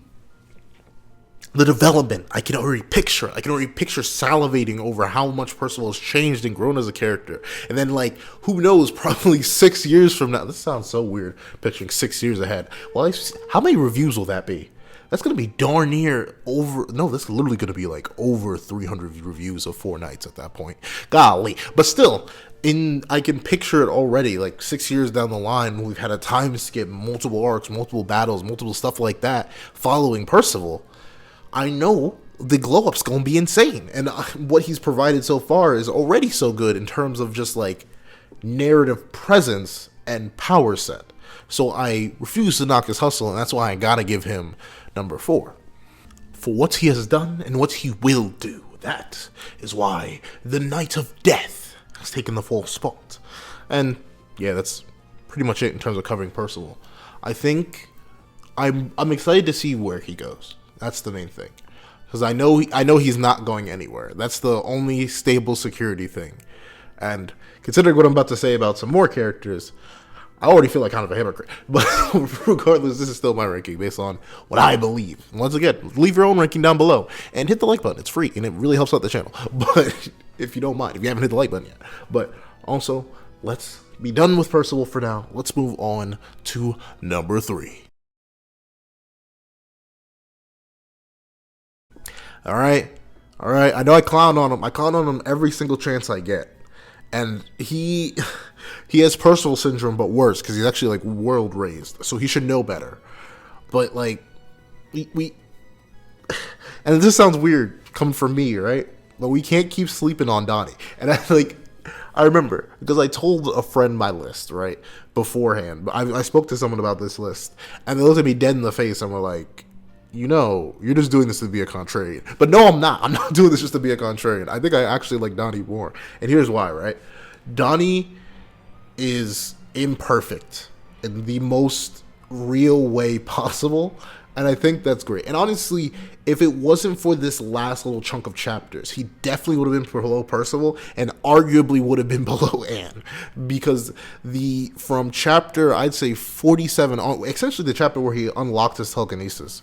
development I can already picture salivating over how much Percival has changed and grown as a character. And then, like, who knows, probably 6 years from now, this sounds so weird picturing 6 years ahead. Well, how many reviews will that be? That's going to be darn near that's literally going to be like over 300 reviews of Four Knights at that point. Golly. But still, I can picture it already, like 6 years down the line, we've had a time skip, multiple arcs, multiple battles, multiple stuff like that following Percival. I know the glow up's going to be insane. And what he's provided so far is already so good in terms of just like narrative presence and power set. So I refuse to knock his hustle, and that's why I gotta give him number 4. For what he has done and what he will do. That is why the Knight of Death has taken the 4th spot. And yeah, that's pretty much it in terms of covering Percival. I think I'm excited to see where he goes. That's the main thing. Because I know he's not going anywhere. That's the only stable security thing. And considering what I'm about to say about some more characters, I already feel like kind of a hypocrite. But regardless, this is still my ranking based on what I believe. Once again, leave your own ranking down below and hit the like button. It's free and it really helps out the channel. But if you don't mind, if you haven't hit the like button yet. But also, let's be done with Percival for now. Let's move on to number 3. All right. I know I clown on him. I clown on him every single chance I get. And he has Percival syndrome, but worse, because he's actually like world raised, so he should know better. But like, we and this sounds weird coming from me, right? But we can't keep sleeping on Donny. And I remember because I told a friend my list right beforehand. But I spoke to someone about this list, and they looked at me dead in the face and were like, you're just doing this to be a contrarian. But no, I'm not. I'm not doing this just to be a contrarian. I think I actually like Donny more. And here's why, right? Donny is imperfect in the most real way possible. And I think that's great. And honestly, if it wasn't for this last little chunk of chapters, he definitely would have been below Percival and arguably would have been below Anne. Because from chapter, I'd say 47, essentially the chapter where he unlocked his telekinesis,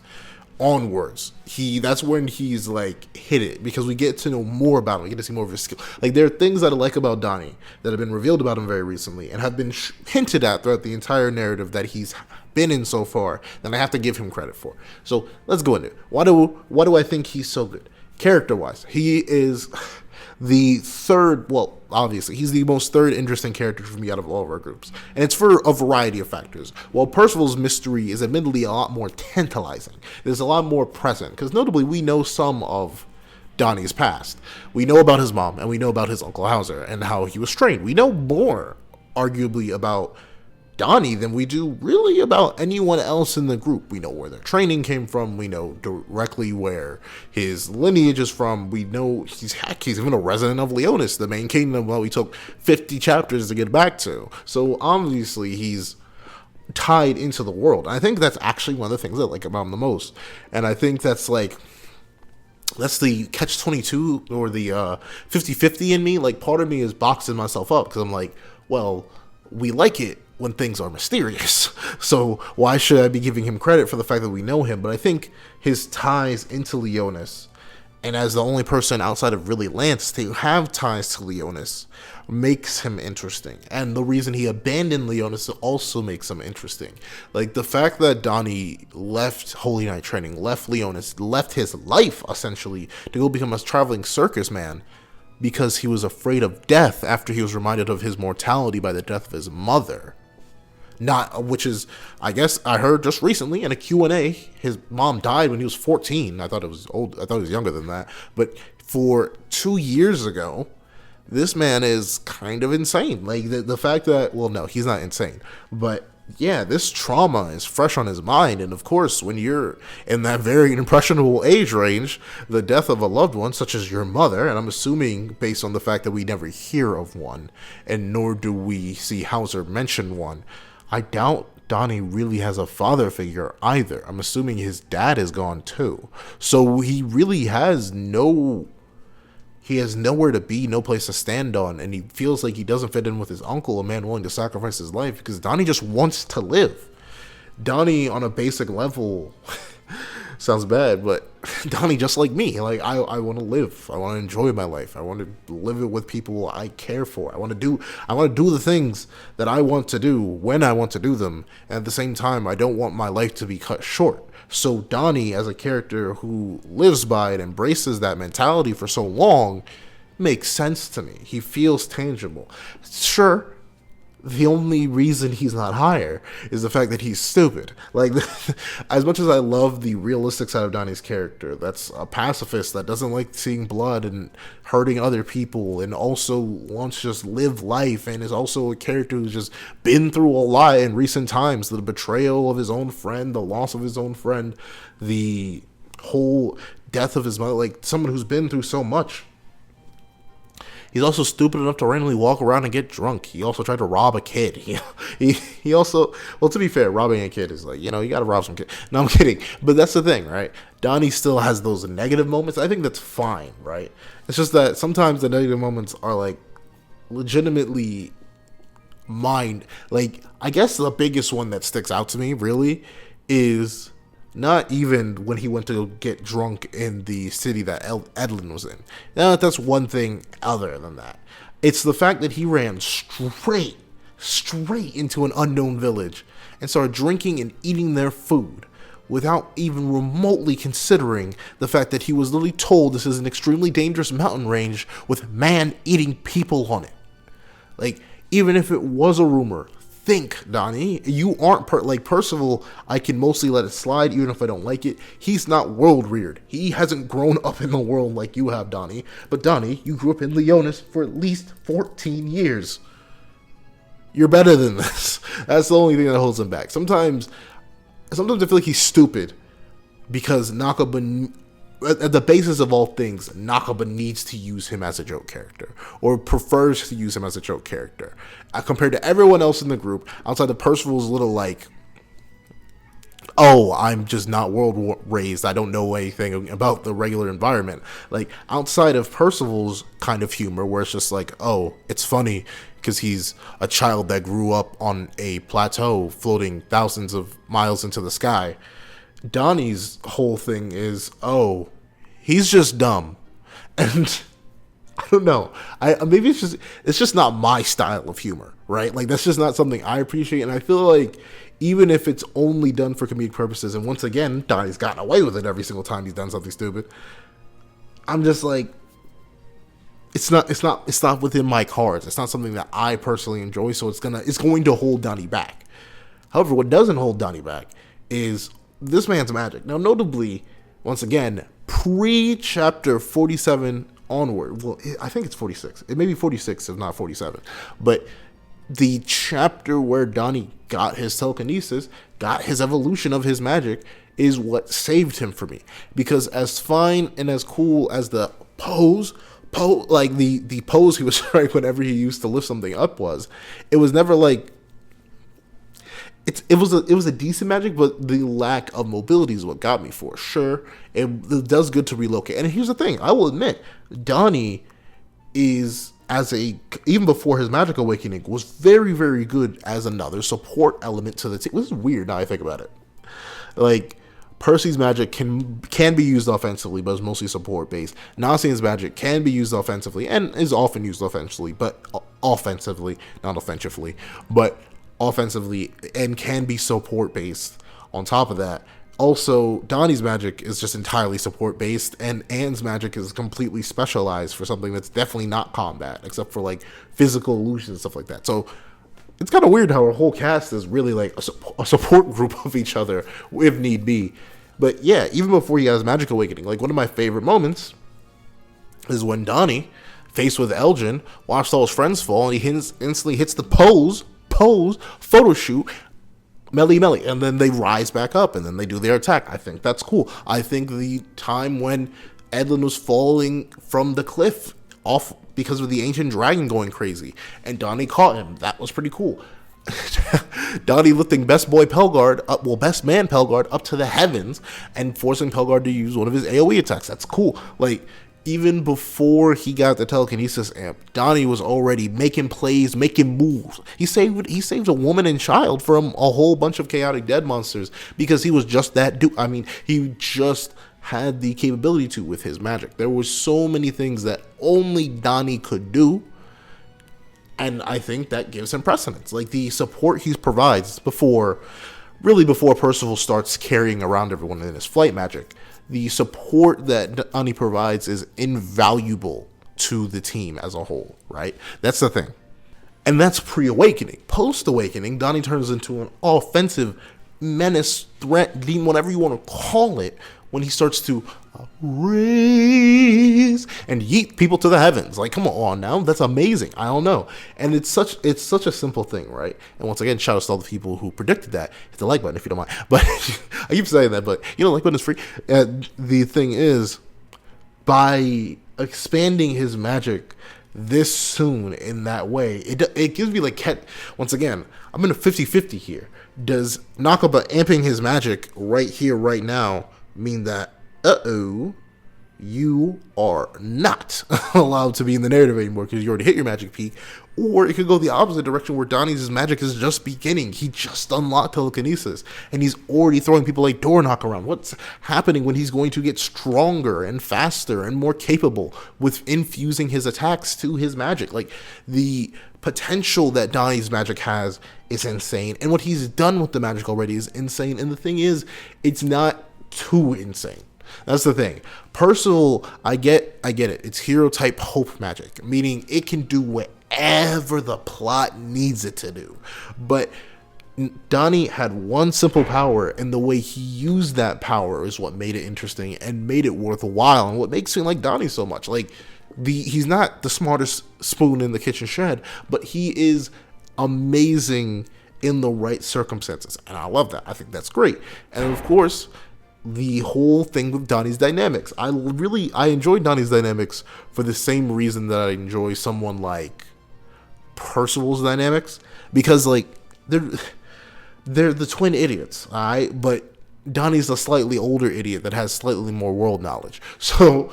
onwards, that's when he's like hit it, because we get to know more about him. We get to see more of his skill. Like, there are things that I like about Donny that have been revealed about him very recently and have been hinted at throughout the entire narrative that he's been in so far that I have to give him credit for. So let's go into it. Why do I think he's so good? Character wise, he is the third, well, obviously, he's the most third interesting character for me out of all of our groups. And it's for a variety of factors. While Percival's mystery is admittedly a lot more tantalizing, there's a lot more present. Because notably, we know some of Donnie's past. We know about his mom, and we know about his Uncle Hauser, and how he was trained. We know more, arguably, about Donnie than we do really about anyone else in the group. We know where their training came from. We know directly where his lineage is from. We know he's even a resident of Leonis, the main kingdom that we took 50 chapters to get back to. So obviously he's tied into the world. And I think that's actually one of the things I like about him the most. And I think that's the catch-22 or the 50-50 in me. Like, part of me is boxing myself up because I'm like, well, we like it when things are mysterious. So why should I be giving him credit for the fact that we know him? But I think his ties into Leonis, and as the only person outside of really Lance to have ties to Leonis, makes him interesting. And the reason he abandoned Leonis also makes him interesting. Like, the fact that Donnie left Holy Knight training, left Leonis, left his life, essentially, to go become a traveling circus man, because he was afraid of death after he was reminded of his mortality by the death of his mother. Which is, I guess, I heard just recently in a Q&A, his mom died when he was 14. I thought it was old. I thought he was younger than that. But for 2 years ago, this man is kind of insane. Like, the fact that, well, no, he's not insane. But yeah, this trauma is fresh on his mind. And of course, when you're in that very impressionable age range, the death of a loved one, such as your mother, and I'm assuming based on the fact that we never hear of one, and nor do we see Hauser mention one, I doubt Donnie really has a father figure either. I'm assuming his dad is gone too. So he really has nowhere to be, no place to stand on, and he feels like he doesn't fit in with his uncle, a man willing to sacrifice his life, because Donnie just wants to live. Donnie, on a basic level, sounds bad, but Donnie, just like me, like, I want to live. I want to enjoy my life. I want to live it with people I care for. I want to do the things that I want to do when I want to do them, and at the same time, I don't want my life to be cut short. So Donnie, as a character who lives by and embraces that mentality for so long, makes sense to me. He feels tangible. Sure, the only reason he's not higher is the fact that he's stupid. Like, as much as I love the realistic side of Donnie's character, that's a pacifist that doesn't like seeing blood and hurting other people, and also wants to just live life, and is also a character who's just been through a lot in recent times. The betrayal of his own friend, the loss of his own friend, the whole death of his mother, like, someone who's been through so much. He's also stupid enough to randomly walk around and get drunk. He also tried to rob a kid. He also, well, to be fair, robbing a kid is like, you gotta rob some kid. No, I'm kidding. But that's the thing, right? Donnie still has those negative moments. I think that's fine, right? It's just that sometimes the negative moments are, like, legitimately like, I guess the biggest one that sticks out to me, really, is not even when he went to get drunk in the city that Edlin was in. Now, that's one thing other than that. It's the fact that he ran straight into an unknown village and started drinking and eating their food without even remotely considering the fact that he was literally told this is an extremely dangerous mountain range with man-eating people on it. Like, even if it was a rumor, think, Donnie. You aren't like Percival. I can mostly let it slide, even if I don't like it. He's not world reared. He hasn't grown up in the world like you have, Donnie. But Donnie, you grew up in Leonis for at least 14 years. You're better than this. That's the only thing that holds him back. Sometimes I feel like he's stupid because Nakaba, at the basis of all things, Nakaba needs to use him as a joke character, or prefers to use him as a joke character. Compared to everyone else in the group, outside of Percival's little, like, oh, I'm just not world raised, I don't know anything about the regular environment. Like, outside of Percival's kind of humor, where it's just like, oh, it's funny because he's a child that grew up on a plateau floating thousands of miles into the sky, Donnie's whole thing is, oh, he's just dumb. And I don't know. Maybe it's just not my style of humor, right? Like, that's just not something I appreciate. And I feel like even if it's only done for comedic purposes, and once again, Donnie's gotten away with it every single time he's done something stupid, I'm just like, it's not within my cards. It's not something that I personally enjoy, so it's going to hold Donnie back. However, what doesn't hold Donnie back is this man's magic. Now, notably, once again, Pre-chapter 47 onward, well, I think it's 46. It may be 46 if not 47. But the chapter where Donny got his telekinesis, got his evolution of his magic, is what saved him for me. Because as fine and as cool as the like the pose he was trying whenever he used to lift something up was, it was never like it was a decent magic, but the lack of mobility is what got me for sure. It does good to relocate. And here's the thing, I will admit, Donny is even before his magic awakening was very, very good as another support element to the team. This is weird now I think about it. Like, Percy's magic can be used offensively, but is mostly support based. Nasiens' magic can be used offensively and is often used offensively, not offensively, but offensively, and can be support based. On top of that, also Donny's magic is just entirely support based, and Anne's magic is completely specialized for something that's definitely not combat, except for like physical illusions and stuff like that. So it's kind of weird how our whole cast is really like a support group of each other if need be. But yeah, even before he has magic awakening, like one of my favorite moments is when Donny, faced with Elgin, watched all his friends fall, and he instantly hits the pose photo shoot, melee, and then they rise back up and then they do their attack. I think that's cool. I think the time when Edlin was falling from the cliff off because of the ancient dragon going crazy and Donny caught him, that was pretty cool. Donny lifting best man Pelgard up to the heavens and forcing Pelgard to use one of his AoE attacks. That's cool. Like, even before he got the telekinesis amp, Donny was already making plays, making moves. He saved a woman and child from a whole bunch of chaotic dead monsters because he was just that dude. I mean, he just had the capability to with his magic. There were so many things that only Donny could do, and I think that gives him precedence. Like, the support he provides before Percival starts carrying around everyone in his flight magic, the support that Donny provides is invaluable to the team as a whole, right? That's the thing. And that's pre-awakening. Post-awakening, Donny turns into an offensive menace, threat, demon, whatever you want to call it, when he starts to raise and yeet people to the heavens. Like, come on now, that's amazing. I don't know. And it's such a simple thing, right? And once again, shout out to all the people who predicted that. Hit the like button if you don't mind. But I keep saying that, but you know, like button is free. The thing is, by expanding his magic this soon in that way, it gives me like once again, I'm in a 50-50 here. Does Nakaba amping his magic right here, right now, mean that you are not allowed to be in the narrative anymore because you already hit your magic peak? Or it could go the opposite direction where Donny's magic is just beginning. He just unlocked telekinesis and he's already throwing people like door knock around. What's happening when he's going to get stronger and faster and more capable with infusing his attacks to his magic? Like, the potential that Donny's magic has is insane, and what he's done with the magic already is insane. And the thing is, it's not too insane. That's the thing. Percival, I get it. It's hero type hope magic, meaning it can do whatever the plot needs it to do. But Donny had one simple power, and the way he used that power is what made it interesting and made it worthwhile, and what makes me like Donny so much. Like, he's not the smartest spoon in the kitchen shed, but he is amazing in the right circumstances, and I love that. I think that's great. And of course, the whole thing with Donny's dynamics. I enjoy Donny's dynamics for the same reason that I enjoy someone like Percival's dynamics, because like they're the twin idiots, alright? But Donny's a slightly older idiot that has slightly more world knowledge. So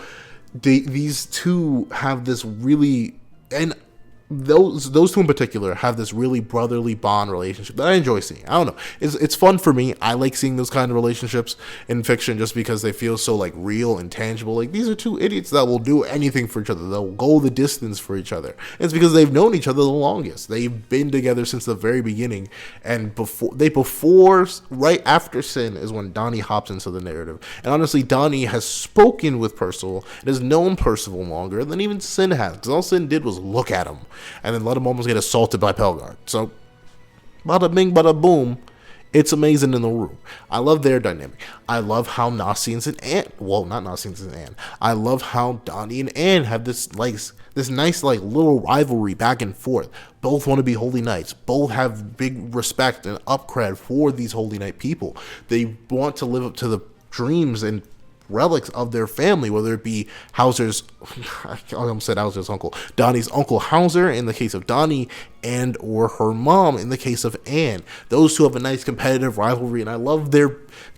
these two have this really, and those two in particular have this really brotherly bond relationship that I enjoy seeing. I don't know. It's fun for me. I like seeing those kind of relationships in fiction just because they feel so like real and tangible. Like, these are two idiots that will do anything for each other. They'll go the distance for each other. And it's because they've known each other the longest. They've been together since the very beginning. And right after Sin is when Donny hops into the narrative. And honestly, Donny has spoken with Percival and has known Percival longer than even Sin has. Because all Sin did was look at him and then let him almost get assaulted by Pelgard. So, bada bing, bada boom, It's amazing in the room. I love their dynamic. I love how Nasiens and Anne, well, not Nasiens and Anne. I love how Donny and Anne have this nice like little rivalry back and forth. Both want to be holy knights. Both have big respect and upcred for these holy knight people. They want to live up to the dreams and relics of their family, whether it be Hauser's, I almost said Hauser's uncle, Donny's uncle Hauser in the case of Donny, and or her mom in the case of Anne. Those two have a nice competitive rivalry, and I love their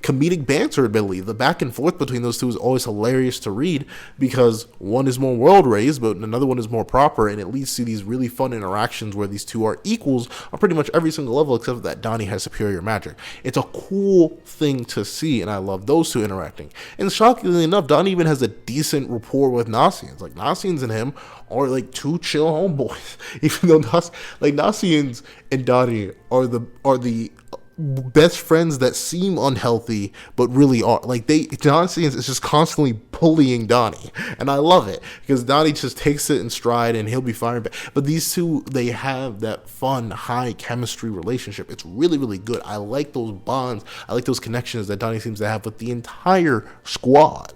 comedic banter ability. The back and forth between those two is always hilarious to read because one is more world raised, but another one is more proper, and it leads to these really fun interactions where these two are equals on pretty much every single level except that Donny has superior magic. It's a cool thing to see, and I love those two interacting. And shockingly enough, Donny even has a decent rapport with Nasiens. Like, Nasiens and him are like two chill homeboys, even though Nasiens and Donny are the best friends that seem unhealthy but really are. Like, Nasiens is just constantly bullying Donny, and I love it because Donny just takes it in stride and he'll be firing back. But these two, they have that fun high chemistry relationship. It's really, really good. I like those bonds. I like those connections that Donny seems to have with the entire squad.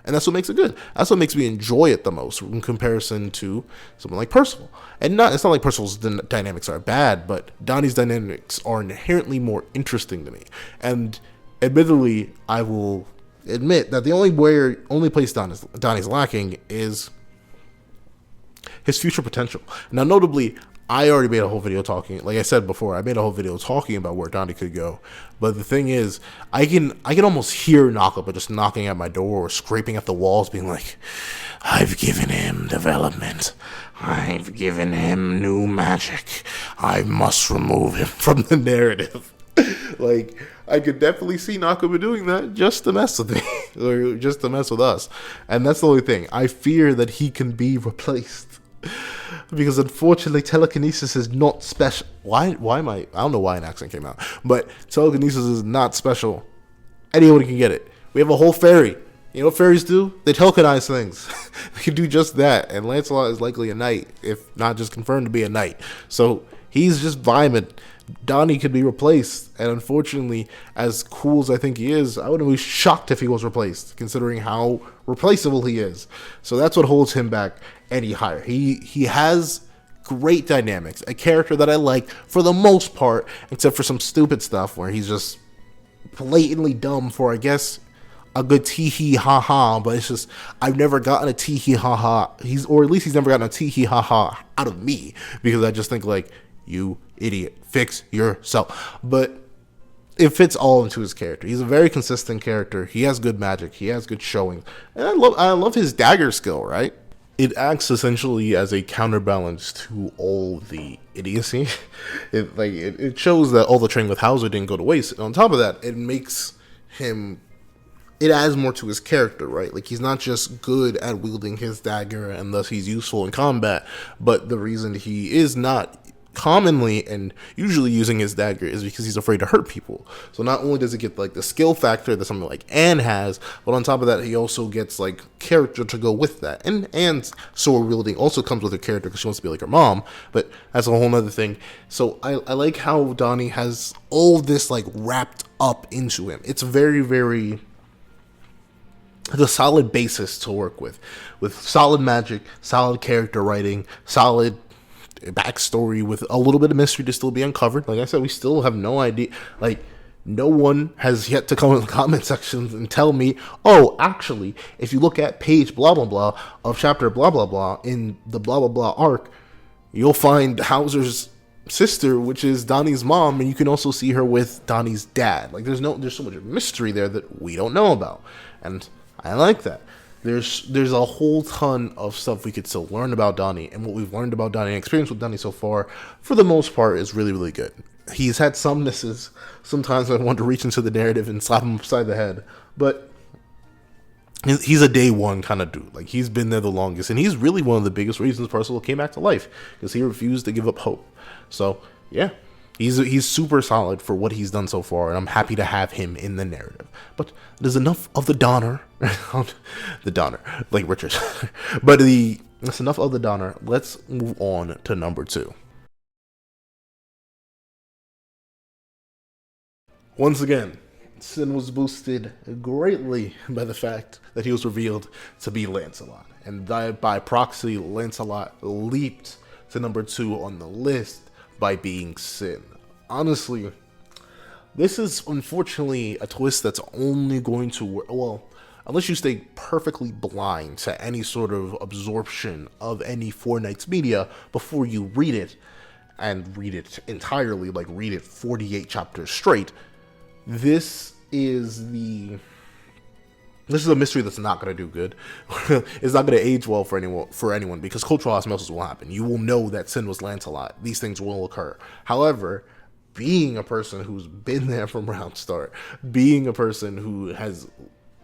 And that's what makes it good. That's what makes me enjoy it the most in comparison to someone like Percival. And it's not like Percival's dynamics are bad, but Donny's dynamics are inherently more interesting to me. And admittedly, I will admit that the only place Donny's lacking is his future potential. Now, notably, I already made a whole video talking, like I said before, I made a whole video talking about where Donny could go. But the thing is, I can almost hear Nakaba just knocking at my door or scraping at the walls, being like, I've given him development. I've given him new magic. I must remove him from the narrative. Like, I could definitely see Nakaba doing that just to mess with me, or just to mess with us. And that's the only thing. I fear that he can be replaced. Because unfortunately, telekinesis is not special. Why am I don't know why an accent came out. But telekinesis is not special. Anyone can get it. We have a whole fairy. You know what fairies do? They telekinize things. They can do just that. And Lancelot is likely a knight, if not just confirmed to be a knight. So he's just vibing. Donny could be replaced. And unfortunately, as cool as I think he is, I wouldn't be shocked if he was replaced, considering how replaceable he is. So that's what holds him back any higher. He has great dynamics, a character that I like for the most part, except for some stupid stuff where he's just blatantly dumb for, I guess, a good tee-hee ha-ha, but it's just, I've never gotten a tee-hee ha-ha, or at least he's never gotten a tee-hee ha-ha out of me, because I just think like, you idiot, fix yourself. But it fits all into his character. He's a very consistent character. He has good magic. He has good showing. And I love his dagger skill, right? It acts essentially as a counterbalance to all the idiocy. It shows that all the training with Hauser didn't go to waste. And on top of that, it adds more to his character, right? Like, he's not just good at wielding his dagger and thus he's useful in combat, but the reason he is not commonly and usually using his dagger is because he's afraid to hurt people. So not only does it get like the skill factor that something like Anne has, but on top of that, he also gets like character to go with that. And Anne's sword wielding also comes with her character because she wants to be like her mom, but that's a whole nother thing. So I like how Donny has all this like wrapped up into him. It's very, very a solid basis to work with solid magic, solid character writing, solid backstory with a little bit of mystery to still be uncovered. Like I said, we still have no idea. Like, no one has yet to come in the comment sections and tell me, oh, actually, if you look at page blah blah blah of chapter blah blah blah in the blah blah blah arc, you'll find Hauser's sister, which is Donny's mom, and you can also see her with Donny's dad. Like, there's so much mystery there that we don't know about, and I like that. There's a whole ton of stuff we could still learn about Donny, and what we've learned about Donny and experience with Donny so far, for the most part, is really, really good. He's had some misses. Sometimes I want to reach into the narrative and slap him upside the head, but he's a day one kind of dude. Like, he's been there the longest, and he's really one of the biggest reasons Percival came back to life, because he refused to give up hope. So, yeah. He's super solid for what he's done so far, and I'm happy to have him in the narrative. But there's enough of the Donner, the Donner, like Richard. But that's enough of the Donner. Let's move on to number 2. Once again, Sin was boosted greatly by the fact that he was revealed to be Lancelot. And by proxy, Lancelot leaped to number 2 on the list by being Sin. Honestly, this is unfortunately a twist that's only going to work. Well, unless you stay perfectly blind to any sort of absorption of any Four Knights media before you read it, and read it entirely, like read it 48 chapters straight, this is a mystery that's not going to do good. It's not going to age well for anyone because cultural osmosis will happen. You will know that Sin was Lancelot. These things will occur. However, being a person who's been there from round start, being a person who has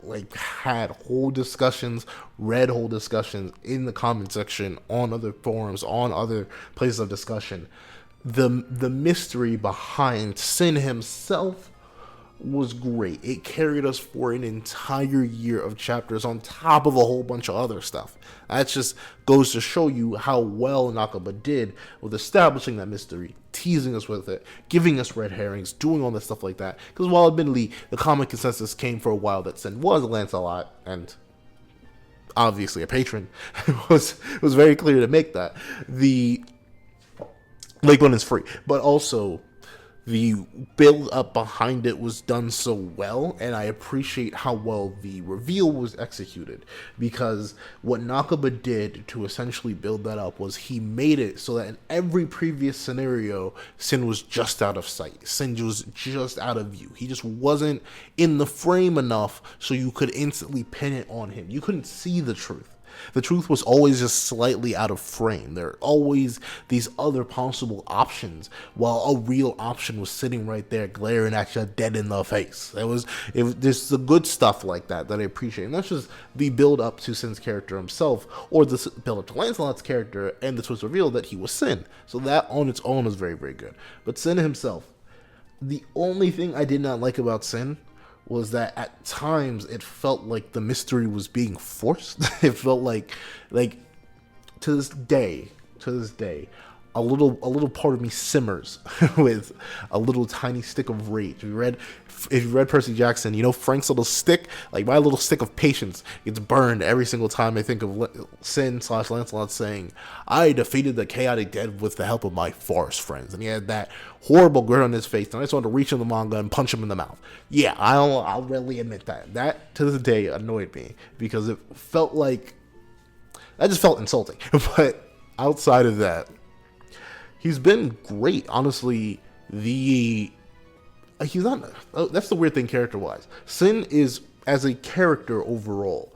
like had whole discussions, read whole discussions in the comment section, on other forums, on other places of discussion, the mystery behind Sin himself was great. It carried us for an entire year of chapters on top of a whole bunch of other stuff. That just goes to show you how well Nakaba did with establishing that mystery, teasing us with it, giving us red herrings, doing all that stuff like that. Because while admittedly the common consensus came for a while that Sin was Lancelot, and obviously a patron, it was very clear to make that. The Lake One is free, but also the build up behind it was done so well, and I appreciate how well the reveal was executed, because what Nakaba did to essentially build that up was he made it so that in every previous scenario, Sin was just out of sight. Sin was just out of view. He just wasn't in the frame enough so you could instantly pin it on him. You couldn't see the truth. The truth was always just slightly out of frame. There are always these other possible options, while a real option was sitting right there, glaring at you dead in the face. There's the good stuff like that I appreciate. And that's just the build up to Sin's character himself, or the build up to Lancelot's character, and the twist reveal that he was Sin. So that on its own is very, very good. But Sin himself, the only thing I did not like about Sin was that at times it felt like the mystery was being forced. It felt like to this day, a little part of me simmers with a little tiny stick of rage. If you read Percy Jackson, you know Frank's little stick, like my little stick of patience, gets burned every single time I think of Sin / Lancelot saying, "I defeated the chaotic dead with the help of my forest friends," and he had that horrible grin on his face, and I just wanted to reach in the manga and punch him in the mouth. Yeah, I'll readily admit that to this day annoyed me, because it felt like that just felt insulting. But outside of that, he's been great, honestly. He's not. That's the weird thing, character-wise. Sin is, as a character overall,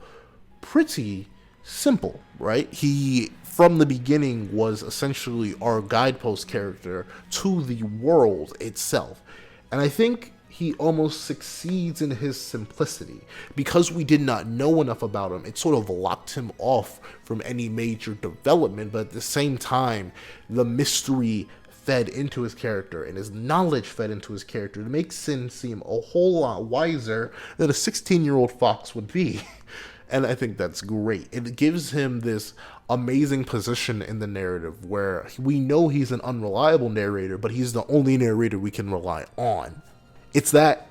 pretty simple, right? He, from the beginning, was essentially our guidepost character to the world itself, and I think he almost succeeds in his simplicity. Because we did not know enough about him, it sort of locked him off from any major development, but at the same time, the mystery fed into his character, and his knowledge fed into his character to make Sin seem a whole lot wiser than a 16-year-old fox would be. And I think that's great. It gives him this amazing position in the narrative where we know he's an unreliable narrator, but he's the only narrator we can rely on. It's that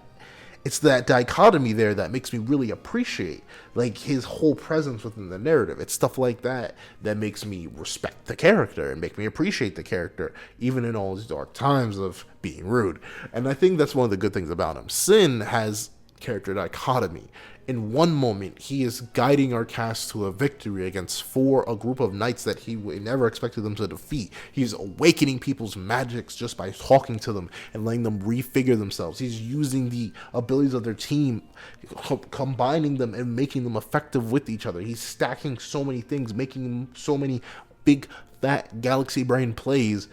dichotomy there that makes me really appreciate like his whole presence within the narrative. It's stuff like that makes me respect the character and make me appreciate the character, even in all these dark times of being rude. And I think that's one of the good things about him. Sin has character dichotomy. In one moment, he is guiding our cast to a victory against a group of knights that he never expected them to defeat. He's awakening people's magics just by talking to them and letting them refigure themselves. He's using the abilities of their team, combining them and making them effective with each other. He's stacking so many things, making so many big, fat galaxy brain plays.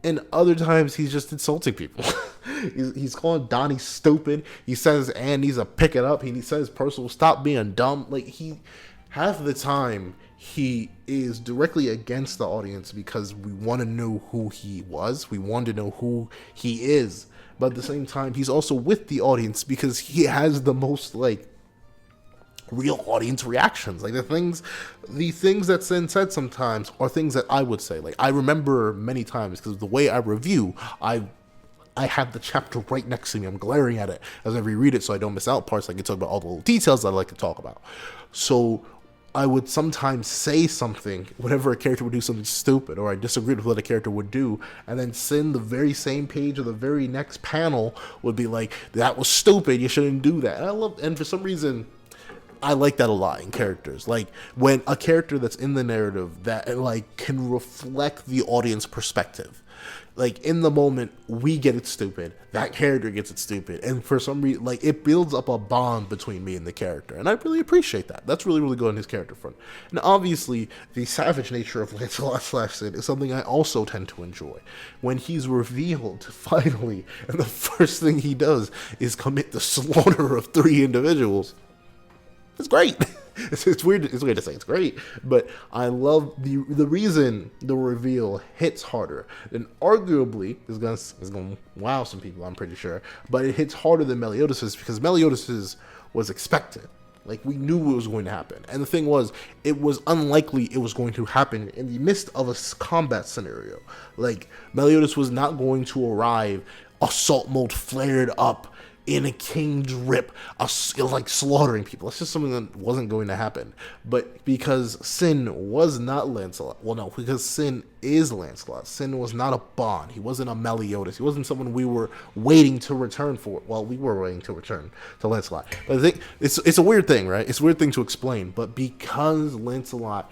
And other times he's just insulting people. he's calling Donny stupid. He says Anne needs to pick it up. He says Percival, stop being dumb. Like, half the time he is directly against the audience because we want to know who he was. We want to know who he is. But at the same time, he's also with the audience because he has the most real audience reactions. Like the things that Sin said sometimes are things that I would say. Like, I remember many times, because the way I review, I I have the chapter right next to me. I'm glaring at it as I reread it so I don't miss out parts. I can talk about all the little details that I like to talk about. So I would sometimes say something whenever a character would do something stupid, or I disagreed with what a character would do, and then Sin, the very same page or the very next panel, would be like, that was stupid, you shouldn't do that. And for some reason, I like that a lot in characters. Like, when a character that's in the narrative that, like, can reflect the audience perspective. Like, in the moment, we get it stupid. That character gets it stupid. And for some reason, like, it builds up a bond between me and the character. And I really appreciate that. That's really, really good on his character front. And obviously, the savage nature of Lancelot / Sid is something I also tend to enjoy. When he's revealed, finally, and the first thing he does is commit the slaughter of 3 individuals. It's great. It's weird. It's weird to say it's great, but I love the reason the reveal hits harder. And arguably is gonna wow some people, I'm pretty sure, but it hits harder than Meliodas' because Meliodas' was expected. Like, we knew it was going to happen. And the thing was, it was unlikely it was going to happen in the midst of a combat scenario. Like, Meliodas was not going to arrive assault mode flared up in a king's rip, like slaughtering people. That's just something that wasn't going to happen. But because Sin was not Lancelot, well, no, because Sin is Lancelot. Sin was not a Bond. He wasn't a Meliodas. He wasn't someone we were waiting to return for. Well, we were waiting to return to Lancelot. But I think it's a weird thing, right? It's a weird thing to explain. But because Lancelot,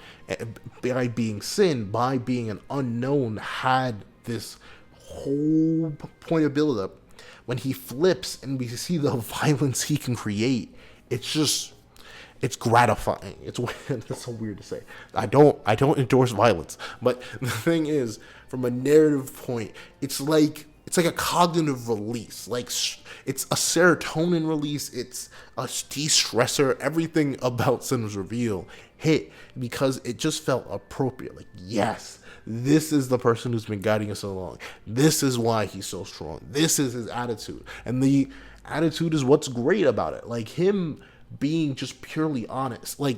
by being Sin, by being an unknown, had this whole point of build-up, when he flips and we see the violence he can create, it's gratifying. It's so weird to say. I don't endorse violence, but the thing is, from a narrative point, it's like a cognitive release. Like, it's a serotonin release. It's a de-stressor. Everything about Sin's reveal hit because it just felt appropriate. Like, yes, this is the person who's been guiding us so long. This is why he's so strong. This is his attitude. And the attitude is what's great about it. Like, him being just purely honest. Like,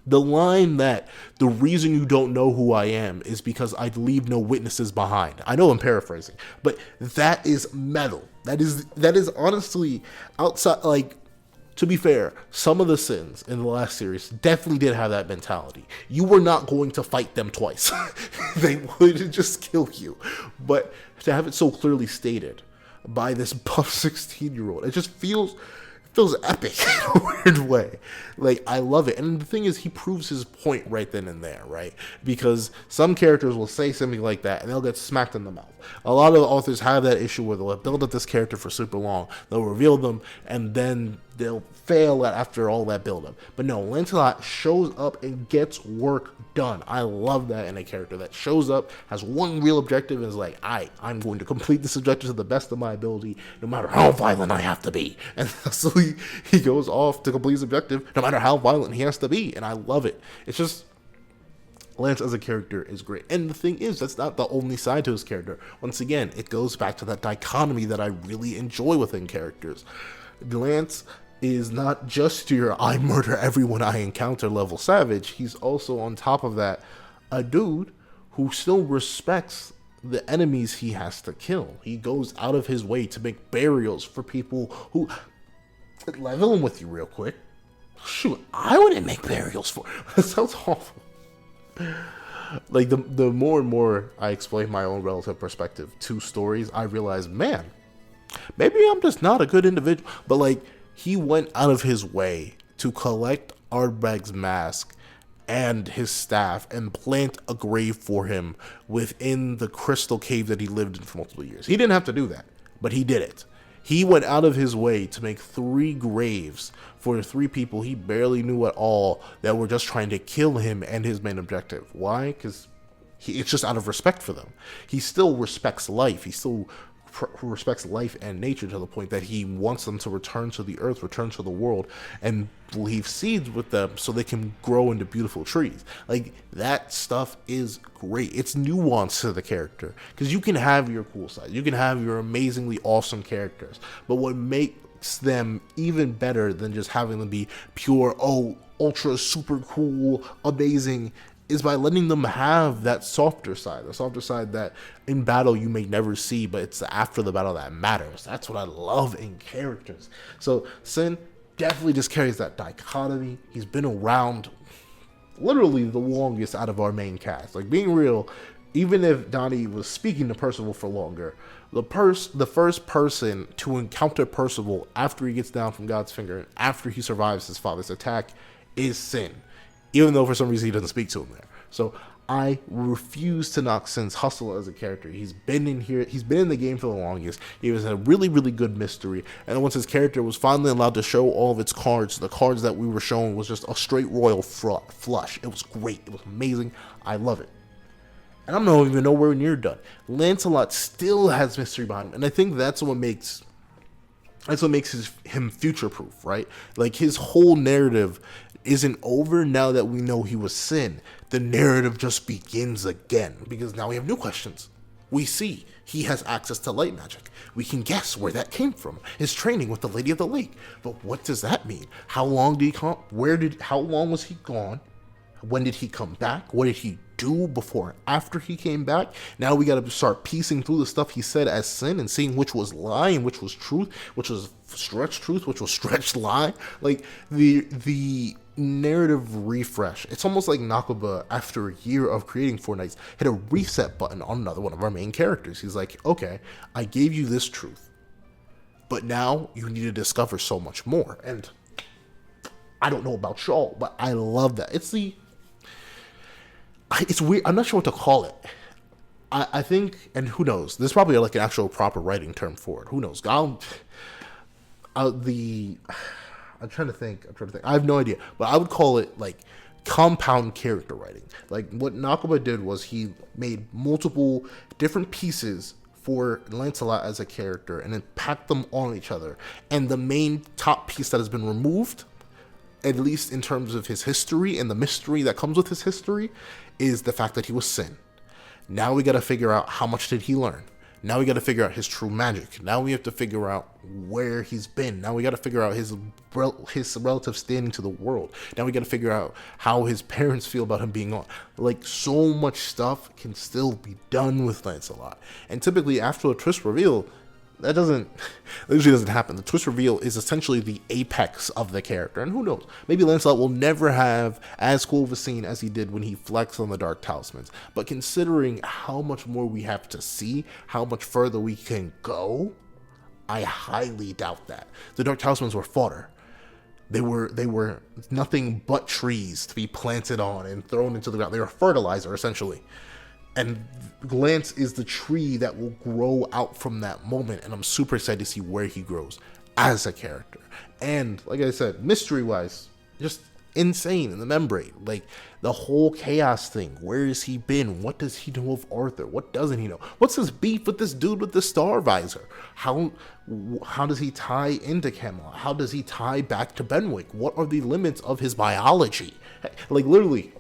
the line that the reason you don't know who I am is because I leave no witnesses behind. I know I'm paraphrasing, but that is metal. That is honestly outside, like, to be fair, some of the Sins in the last series definitely did have that mentality. You were not going to fight them twice. They would just kill you. But to have it so clearly stated by this buff 16-year-old, it just feels epic in a weird way. Like, I love it. And the thing is, he proves his point right then and there, right? Because some characters will say something like that and they'll get smacked in the mouth. A lot of authors have that issue where they'll build up this character for super long, they'll reveal them, and then they'll fail after all that build up. But no, Lancelot shows up and gets work done. I love that in a character that shows up, has one real objective, and is like, I'm going to complete this objective to the best of my ability, no matter how violent I have to be. And so he goes off to complete his objective, no matter how violent he has to be. And I love it. It's just, Lance as a character is great. And the thing is, that's not the only side to his character. Once again, it goes back to that dichotomy that I really enjoy within characters. Lance is not just your I murder everyone I encounter level savage. He's also, on top of that, a dude who still respects the enemies he has to kill. He goes out of his way to make burials for people who... Leveling with you real quick. Shoot, I wouldn't make burials for... That sounds awful. Like, the more and more I explain my own relative perspective to stories, I realize, man, maybe I'm just not a good individual. But, like, he went out of his way to collect Ardbeg's mask and his staff and plant a grave for him within the crystal cave that he lived in for multiple years. He didn't have to do that, but he did it. He went out of his way to make 3 graves for 3 people he barely knew at all that were just trying to kill him and his main objective. Why? Because it's just out of respect for them. He still respects life. He still respects life and nature to the point that he wants them to return to the earth, return to the world, and leave seeds with them so they can grow into beautiful trees. Like, that stuff is great. It's nuance to the character, because you can have your cool side, you can have your amazingly awesome characters, but what makes them even better than just having them be pure, ultra super cool, amazing, is by letting them have that softer side, the softer side that in battle you may never see, but it's after the battle that matters. That's what I love in characters. So Sin definitely just carries that dichotomy. He's been around literally the longest out of our main cast. Like, being real, even if Donny was speaking to Percival for longer, the first person to encounter Percival after he gets down from God's finger, after he survives his father's attack, is Sin. Even though for some reason he doesn't speak to him there. So I refuse to knock Sin's hustle as a character. He's been in here. He's been in the game for the longest. He was a really, really good mystery. And once his character was finally allowed to show all of its cards, the cards that we were shown was just a straight royal flush. It was great. It was amazing. I love it. And I'm not even nowhere near done. Lancelot still has mystery behind him. And I think that's what makes him future-proof, right? Like, his whole narrative isn't over now that we know he was Sin. The narrative just begins again, because now we have new questions. We see he has access to light magic. We can guess where that came from. His training with the Lady of the Lake. But what does that mean? How long did he come? How long was he gone? When did he come back? What did he do before and after he came back? Now we got to start piecing through the stuff he said as Sin and seeing which was lie and which was truth, which was stretched truth, which was stretched lie. Like, the narrative refresh. It's almost like Nakaba, after a year of creating Four Knights, hit a reset button on another one of our main characters. He's like, okay, I gave you this truth, but now you need to discover so much more. And I don't know about y'all, but I love that. It's weird. I'm not sure what to call it. I think, and who knows, there's probably like an actual proper writing term for it. Who knows? I'm trying to think. I have no idea, but I would call it like compound character writing. Like, what Nakaba did was he made multiple different pieces for Lancelot as a character and then packed them on each other. And the main top piece that has been removed, at least in terms of his history and the mystery that comes with his history, is the fact that he was Sin. Now we got to figure out how much did he learn. Now we got to figure out his true magic. Now we have to figure out where he's been. Now we got to figure out his relative standing to the world. Now we got to figure out how his parents feel about him being on. Like, so much stuff can still be done with Lancelot. And typically after a twist reveal, that usually doesn't happen. The twist reveal is essentially the apex of the character. And who knows? Maybe Lancelot will never have as cool of a scene as he did when he flexed on the Dark Talismans. But considering how much more we have to see, how much further we can go, I highly doubt that. The Dark Talismans were fodder. They were nothing but trees to be planted on and thrown into the ground. They were fertilizer, essentially. And Lance is the tree that will grow out from that moment. And I'm super excited to see where he grows as a character. And like I said, mystery-wise, just insane in the membrane. Like, the whole chaos thing. Where has he been? What does he know of Arthur? What doesn't he know? What's his beef with this dude with the star visor? How does he tie into Camelot? How does he tie back to Benwick? What are the limits of his biology? Like, literally,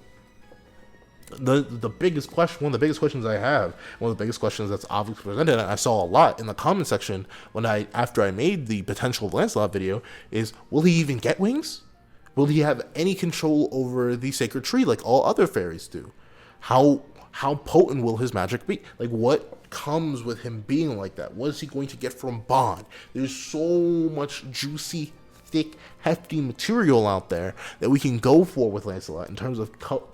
the biggest question, one of the biggest questions I have, one of the biggest questions that's obviously presented, and I saw a lot in the comment section after I made the potential Lancelot video, is, will he even get wings? Will he have any control over the sacred tree like all other fairies do? How potent will his magic be? Like, what comes with him being like that? What is he going to get from Bond? There's so much juicy, thick, hefty material out there that we can go for with Lancelot in terms of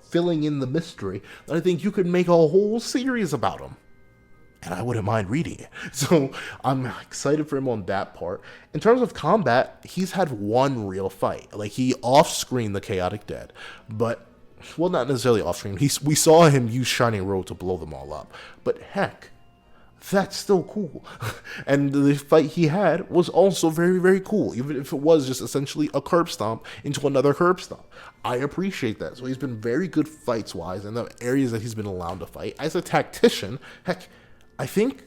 filling in the mystery, that I think you could make a whole series about him. And I wouldn't mind reading it. So I'm excited for him on that part. In terms of combat, he's had one real fight. Like, he off-screened the Chaotic Dead, but, well, not necessarily off-screen. We saw him use Shining Road to blow them all up. But heck, that's still cool. And the fight he had was also very, very cool, even if it was just essentially a curb stomp into another curb stomp. I appreciate that. So he's been very good fights-wise in the areas that he's been allowed to fight. As a tactician, heck, I think,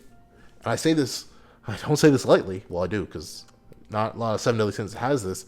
and I don't say this lightly, well, I do, because not a lot of Seven Deadly Sins has this,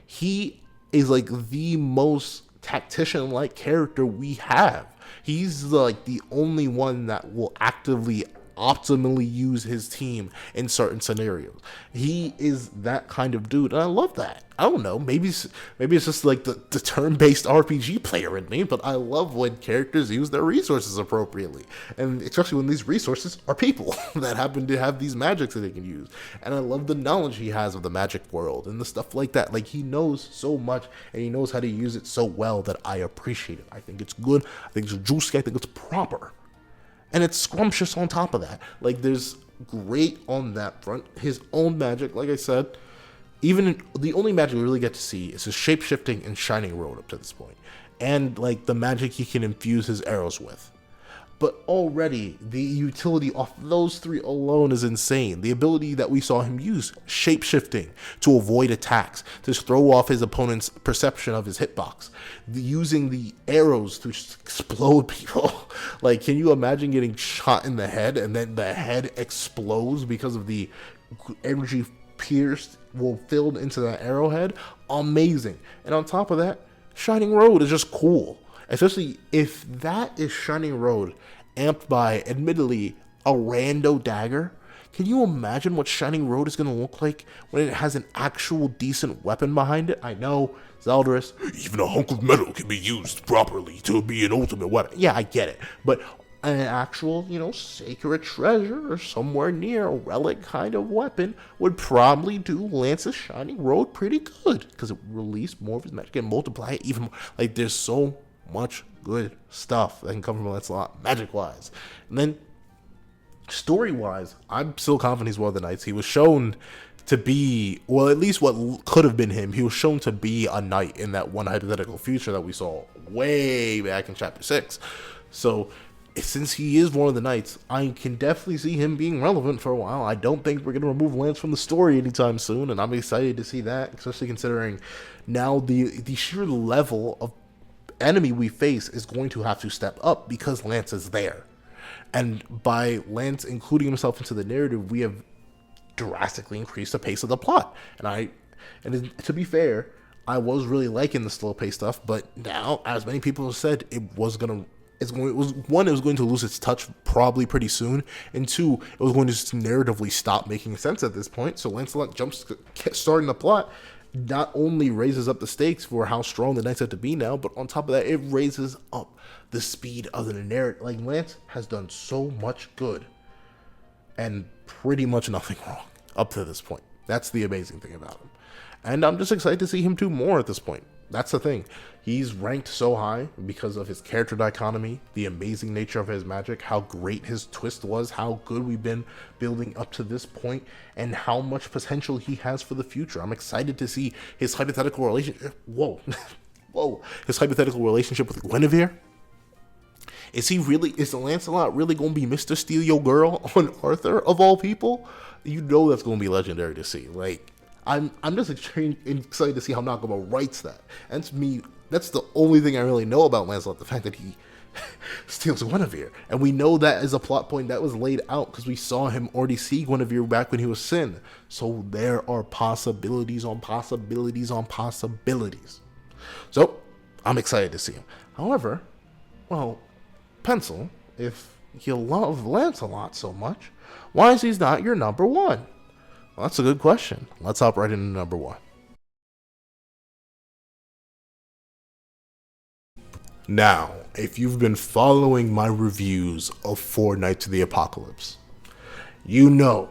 he is like the most tactician-like character we have. He's like the only one that will actively optimally use his team in certain scenarios. He is that kind of dude, and I love that. I don't know, maybe it's just like the turn-based RPG player in me, but I love when characters use their resources appropriately, and especially when these resources are people that happen to have these magics that they can use. And I love the knowledge he has of the magic world and the stuff like that. Like, he knows so much, and he knows how to use it so well that I appreciate it. I think it's good. I think it's juicy. I think it's proper. And it's scrumptious on top of that. Like, there's great on that front. His own magic, like I said, the only magic we really get to see is his shape-shifting and Shining Road up to this point. And, like, the magic he can infuse his arrows with. But already, the utility off those three alone is insane. The ability that we saw him use, shape-shifting, to avoid attacks, to throw off his opponent's perception of his hitbox, using the arrows to explode people. Like, can you imagine getting shot in the head and then the head explodes because of the energy pierced, filled into that arrowhead? Amazing. And on top of that, Shining Road is just cool. Especially if that is Shining Road amped by, admittedly, a rando dagger. Can you imagine what Shining Road is going to look like when it has an actual decent weapon behind it? I know, Zeldris, even a hunk of metal can be used properly to be an ultimate weapon. Yeah, I get it. But an actual, sacred treasure or somewhere near a relic kind of weapon would probably do Lance's Shining Road pretty good, because it would release more of his magic and multiply it even more. Like, there's so much good stuff that can come from Lancelot, magic-wise. And then, story-wise, I'm still confident he's one of the knights. He was shown to be, well, at least what could have been him, he was shown to be a knight in that one hypothetical future that we saw way back in Chapter 6. So, since he is one of the knights, I can definitely see him being relevant for a while. I don't think we're going to remove Lance from the story anytime soon, and I'm excited to see that, especially considering now the sheer level of enemy we face is going to have to step up because Lance is there. And by Lance including himself into the narrative, we have drastically increased the pace of the plot. And to be fair, I was really liking the slow pace stuff, but now, as many people have said, it was going to lose its touch probably pretty soon, and two, it was going to just narratively stop making sense at this point. So Lancelot starting the plot not only raises up the stakes for how strong the knights have to be now, but on top of that, it raises up the speed of the narrative. Like, Lance has done so much good and pretty much nothing wrong up to this point. That's the amazing thing about him. And I'm just excited to see him do more at this point. That's the thing. He's ranked so high because of his character dichotomy, the amazing nature of his magic, how great his twist was, how good we've been building up to this point, and how much potential he has for the future. I'm excited to see his hypothetical relationship. His hypothetical relationship with Guinevere. Is Lancelot really going to be Mr. Steal Your Girl on Arthur, of all people? You know that's going to be legendary to see. Like, I'm just excited to see how Nakama writes that. And to me, that's the only thing I really know about Lancelot, the fact that he steals Guinevere. And we know that is a plot point that was laid out because we saw him already see Guinevere back when he was Sin. So there are possibilities on possibilities on possibilities. So, I'm excited to see him. However, Pencil, if you love Lancelot so much, why is he not your number one? Well, that's a good question. Let's hop right into number one. Now, if you've been following my reviews of 4 Knights of the Apocalypse, you know,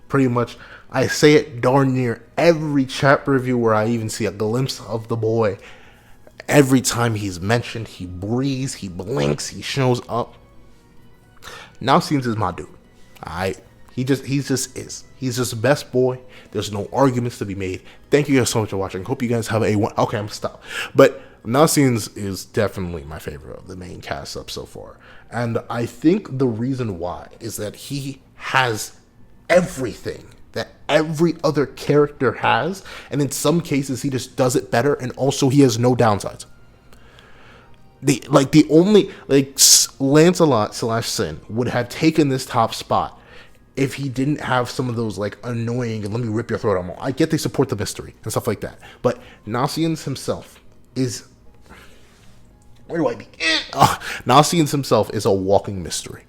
pretty much, I say it darn near every chapter review where I even see a glimpse of the boy. Every time he's mentioned, he breathes, he blinks, he shows up. Nasiens is my dude. He just is. He's just the best boy. There's no arguments to be made. Thank you guys so much for watching. Hope you guys have a one. Okay, I'm stopped. But Nasiens is definitely my favorite of the main cast up so far. And I think the reason why is that he has everything that every other character has. And in some cases, he just does it better. And also, he has no downsides. Lancelot / Sin would have taken this top spot if he didn't have some of those, like, annoying, and let me rip your throat out. I get they support the mystery and stuff like that. But Nasiens himself is... Where do I begin? Nasiens himself is a walking mystery.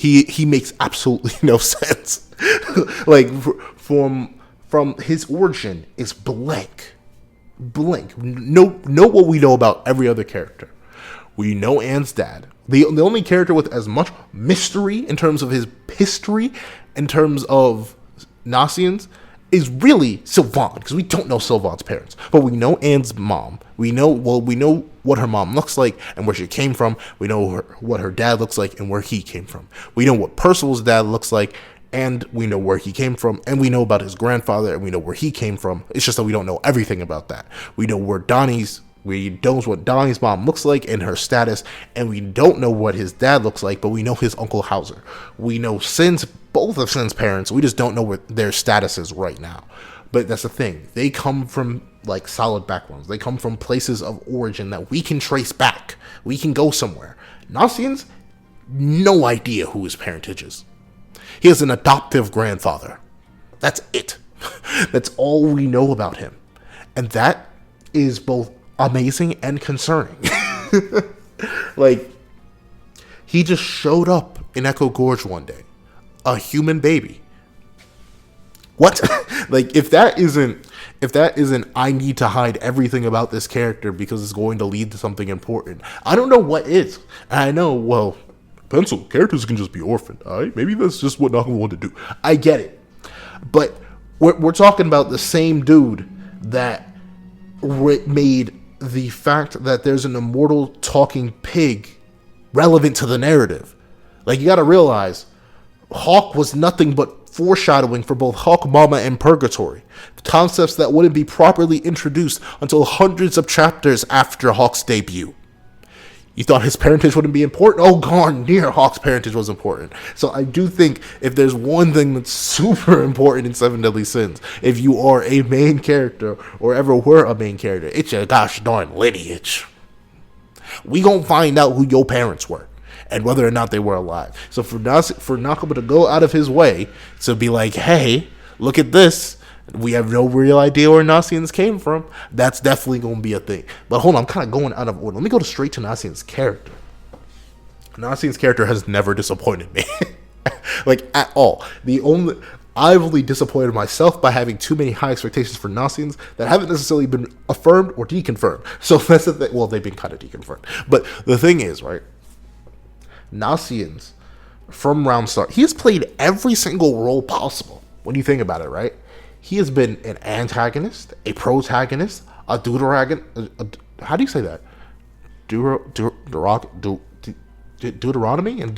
He makes absolutely no sense. Like from his origin is blank. Know what we know about every other character. We know Anne's dad. The only character with as much mystery in terms of his history, in terms of Nasiens, is really Sylvan, because we don't know Sylvan's parents, but we know Anne's mom. We know what her mom looks like and where she came from. We know what her dad looks like and where he came from. We know what Percival's dad looks like, and we know where he came from, and we know about his grandfather, and we know where he came from. It's just that we don't know everything about that. We know what Donny's mom looks like and her status, and we don't know what his dad looks like, but we know his Uncle Hauser. We know both of Sin's parents. We just don't know what their status is right now. But that's the thing. They come from like solid backgrounds. They come from places of origin that we can trace back. We can go somewhere. Nasiens, no idea who his parentage is. He has an adoptive grandfather. That's it. That's all we know about him. And that is both amazing and concerning. Like, he just showed up in Echo Gorge one day. A human baby. What? Like, if that isn't I need to hide everything about this character because it's going to lead to something important, I don't know what is. And I know, well, pencil, characters can just be orphaned, alright? Maybe that's just what Naka wanted to do. I get it. But we're talking about the same dude that made the fact that there's an immortal talking pig relevant to the narrative. Like, you gotta realize, Hawk was nothing but foreshadowing for both Hawk Mama and Purgatory, concepts that wouldn't be properly introduced until hundreds of chapters after Hawk's debut. You thought his parentage wouldn't be important? Oh, darn near Hawk's parentage was important. So I do think if there's one thing that's super important in Seven Deadly Sins, if you are a main character or ever were a main character, it's your gosh darn lineage. We gonna find out who your parents were and whether or not they were alive. So for Nakaba to go out of his way to be like, hey, look at this. We have no real idea where Nasiens came from. That's definitely going to be a thing. But hold on, I'm kind of going out of order. Let me go straight to Nasiens' character. Nasiens' character has never disappointed me. Like, at all. I've only disappointed myself by having too many high expectations for Nasiens that haven't necessarily been affirmed or deconfirmed. So that's the thing. Well, they've been kind of deconfirmed. But the thing is, right, Nasiens, from round start, he has played every single role possible when you think about it, right? He has been an antagonist, a protagonist, a deuteragonist. How do you say that? Deuteronomy and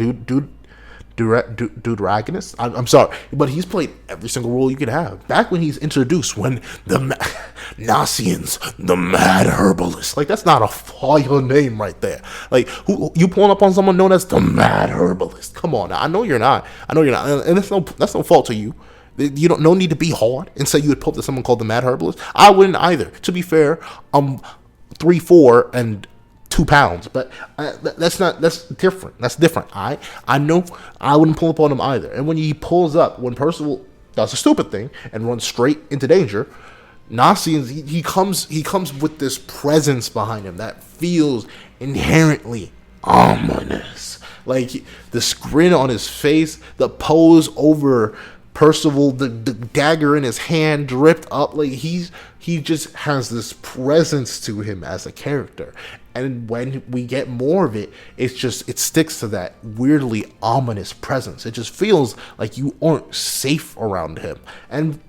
deuteragonist. I'm sorry, but he's played every single role you could have. Back when he's introduced, when the Nasiens, the Mad Herbalist. Like, that's not a fire name right there. Like, who you pulling up on someone known as the Mad Herbalist? Come on, now. I know you're not, and that's no fault to you. You don't no need to be hard and say you would pull up to someone called the Mad Herbalist. I wouldn't either. To be fair, 3'4" and 2 pounds, but that's different. That's different. I know I wouldn't pull up on him either. And when he pulls up, when Percival does a stupid thing and runs straight into danger, Nasiens, he comes with this presence behind him that feels inherently ominous. Like, this grin on his face, the pose over Percival, the dagger in his hand dripped up. Like, he just has this presence to him as a character. And when we get more of it, it sticks to that weirdly ominous presence. It just feels like you aren't safe around him. And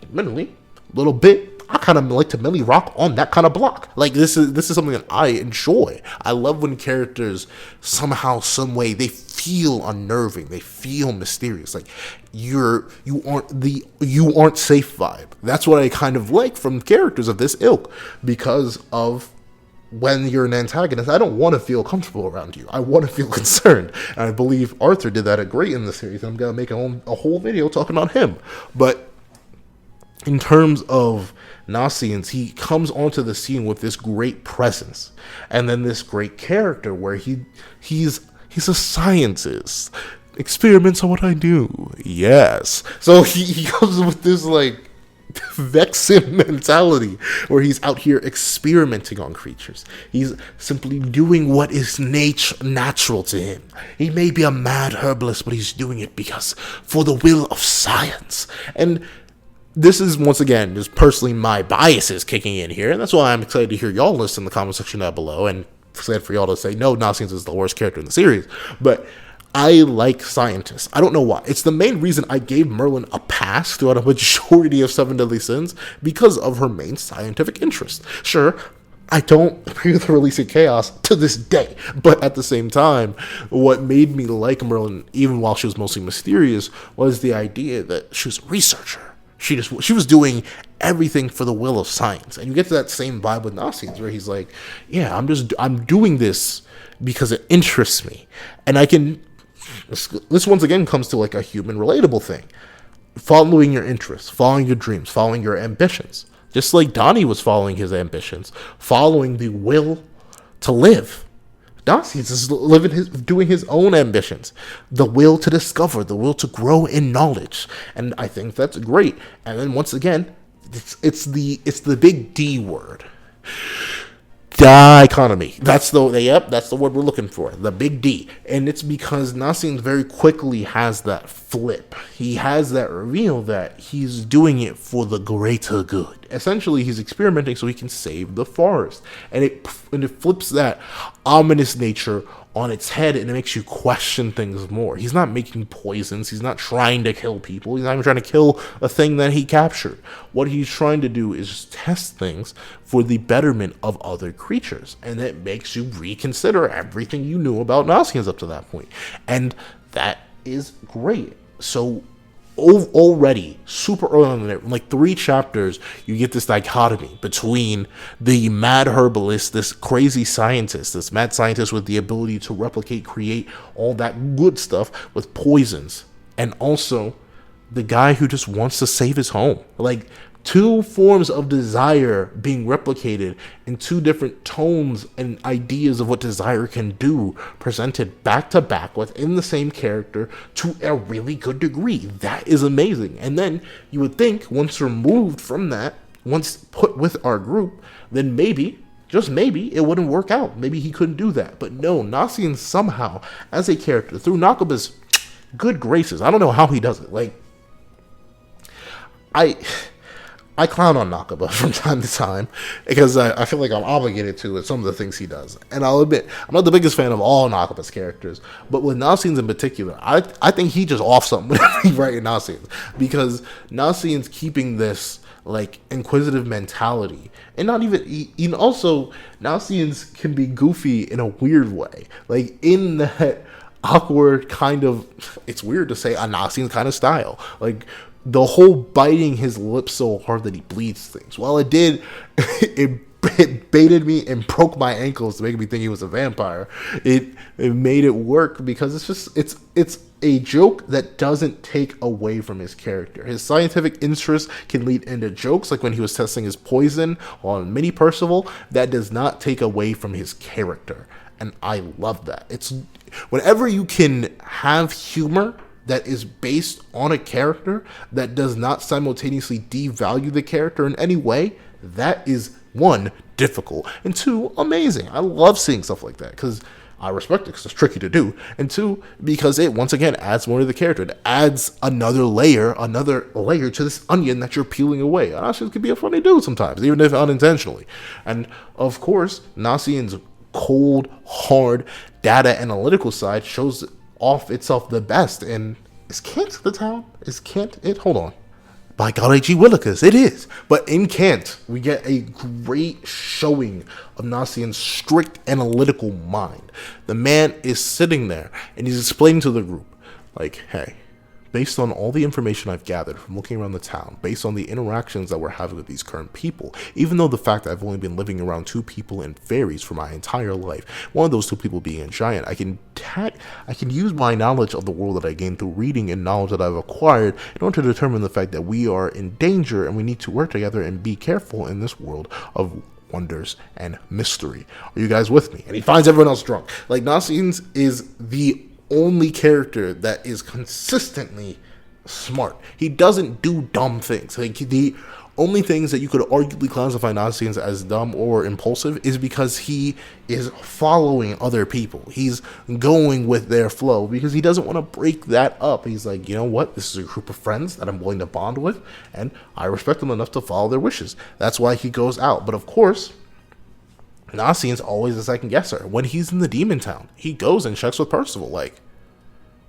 admittedly, a little bit, I kind of like to Millie rock on that kind of block. Like, this is something that I enjoy. I love when characters somehow, some way, they feel unnerving. They feel mysterious. Like, you aren't safe vibe. That's what I kind of like from characters of this ilk, because of when you're an antagonist, I don't want to feel comfortable around you. I want to feel concerned. And I believe Arthur did that great in the series. I'm going to make a whole video talking about him. But in terms of Nasiens, he comes onto the scene with this great presence, and then this great character where he's a scientist. Experiments are what I do. Yes. So he comes with this, like, Vexen mentality where he's out here experimenting on creatures. He's simply doing what is natural to him. He may be a mad herbalist, but he's doing it because for the will of science. And this is, once again, just personally my biases kicking in here, and that's why I'm excited to hear y'all list in the comment section down below, and excited for y'all to say, no, Nasiens is the worst character in the series. But I like scientists. I don't know why. It's the main reason I gave Merlin a pass throughout a majority of Seven Deadly Sins, because of her main scientific interest. Sure, I don't agree with her releasing Chaos to this day, but at the same time, what made me like Merlin, even while she was mostly mysterious, was the idea that she was a researcher. She was doing everything for the will of science. And you get to that same vibe with Nasiens, where he's like, yeah, I'm doing this because it interests me. And this once again comes to like a human relatable thing. Following your interests, following your dreams, following your ambitions. Just like Donny was following his ambitions, following the will to live. Nasiens is doing his own ambitions, the will to discover, the will to grow in knowledge, and I think that's great. And then once again, it's the big D word, dichotomy. That's the word we're looking for, the big D. And it's because Nasiens very quickly has that flip. He has that reveal that he's doing it for the greater good. Essentially, he's experimenting so he can save the forest. And it flips that ominous nature on its head, and it makes you question things more. He's not making poisons. He's not trying to kill people. He's not even trying to kill a thing that he captured. What he's trying to do is just test things for the betterment of other creatures. And it makes you reconsider everything you knew about Nasiens up to that point. And that is great. So already, super early on in it, like 3 chapters, you get this dichotomy between the mad herbalist, this crazy scientist, this mad scientist with the ability to replicate, create all that good stuff with poisons, and also the guy who just wants to save his home. Like, 2 forms of desire being replicated in 2 different tones and ideas of what desire can do, presented back to back within the same character to a really good degree. That is amazing. And then you would think, once removed from that, once put with our group, then maybe, just maybe, it wouldn't work out. Maybe he couldn't do that. But no, Nasiens somehow, as a character, through Nakaba's good graces, I don't know how he does it. Like, I clown on Nakaba from time to time because I feel like I'm obligated to with some of the things he does. And I'll admit, I'm not the biggest fan of all Nakaba's characters, but with Nasiens in particular, I think he just off something whenever he writes Nasiens, because Nasiens keeping this like inquisitive mentality, and not even also Nasiens can be goofy in a weird way, like in that awkward kind of, it's weird to say, a Nasiens kind of style, like the whole biting his lips so hard that he bleeds things. While it did, it baited me and broke my ankles to make me think he was a vampire. It made it work because it's a joke that doesn't take away from his character. His scientific interest can lead into jokes, like when he was testing his poison on Mini Percival. That does not take away from his character, and I love that. It's whenever you can have humor that is based on a character that does not simultaneously devalue the character in any way, that is, 1, difficult, and 2, amazing. I love seeing stuff like that, because I respect it, because it's tricky to do, and 2, because it, once again, adds more to the character. It adds another layer to this onion that you're peeling away. Nasiens can be a funny dude sometimes, even if unintentionally. And, of course, Nasiens' cold, hard, data analytical side shows off itself the best. And is Kent the town? Is Kent it? Hold on. By God, H.G. Willikers, it is. But in Kent, we get a great showing of Nasiens' strict analytical mind. The man is sitting there and he's explaining to the group, like, hey, based on all the information I've gathered from looking around the town, based on the interactions that we're having with these current people, even though the fact that I've only been living around 2 people and fairies for my entire life, one of those 2 people being a giant, I can use my knowledge of the world that I gained through reading and knowledge that I've acquired in order to determine the fact that we are in danger and we need to work together and be careful in this world of wonders and mystery. Are you guys with me? And he finds everyone else drunk. Like, Nasiens is the only character that is consistently smart. He doesn't do dumb things. Like, the only things that you could arguably classify Nasiens as dumb or impulsive is because he is following other people. He's going with their flow because he doesn't want to break that up. He's like, you know what? This is a group of friends that I'm willing to bond with, and I respect them enough to follow their wishes. That's why he goes out. But of course, Nasien's always a second guesser. When he's in the demon town, he goes and checks with Percival, like,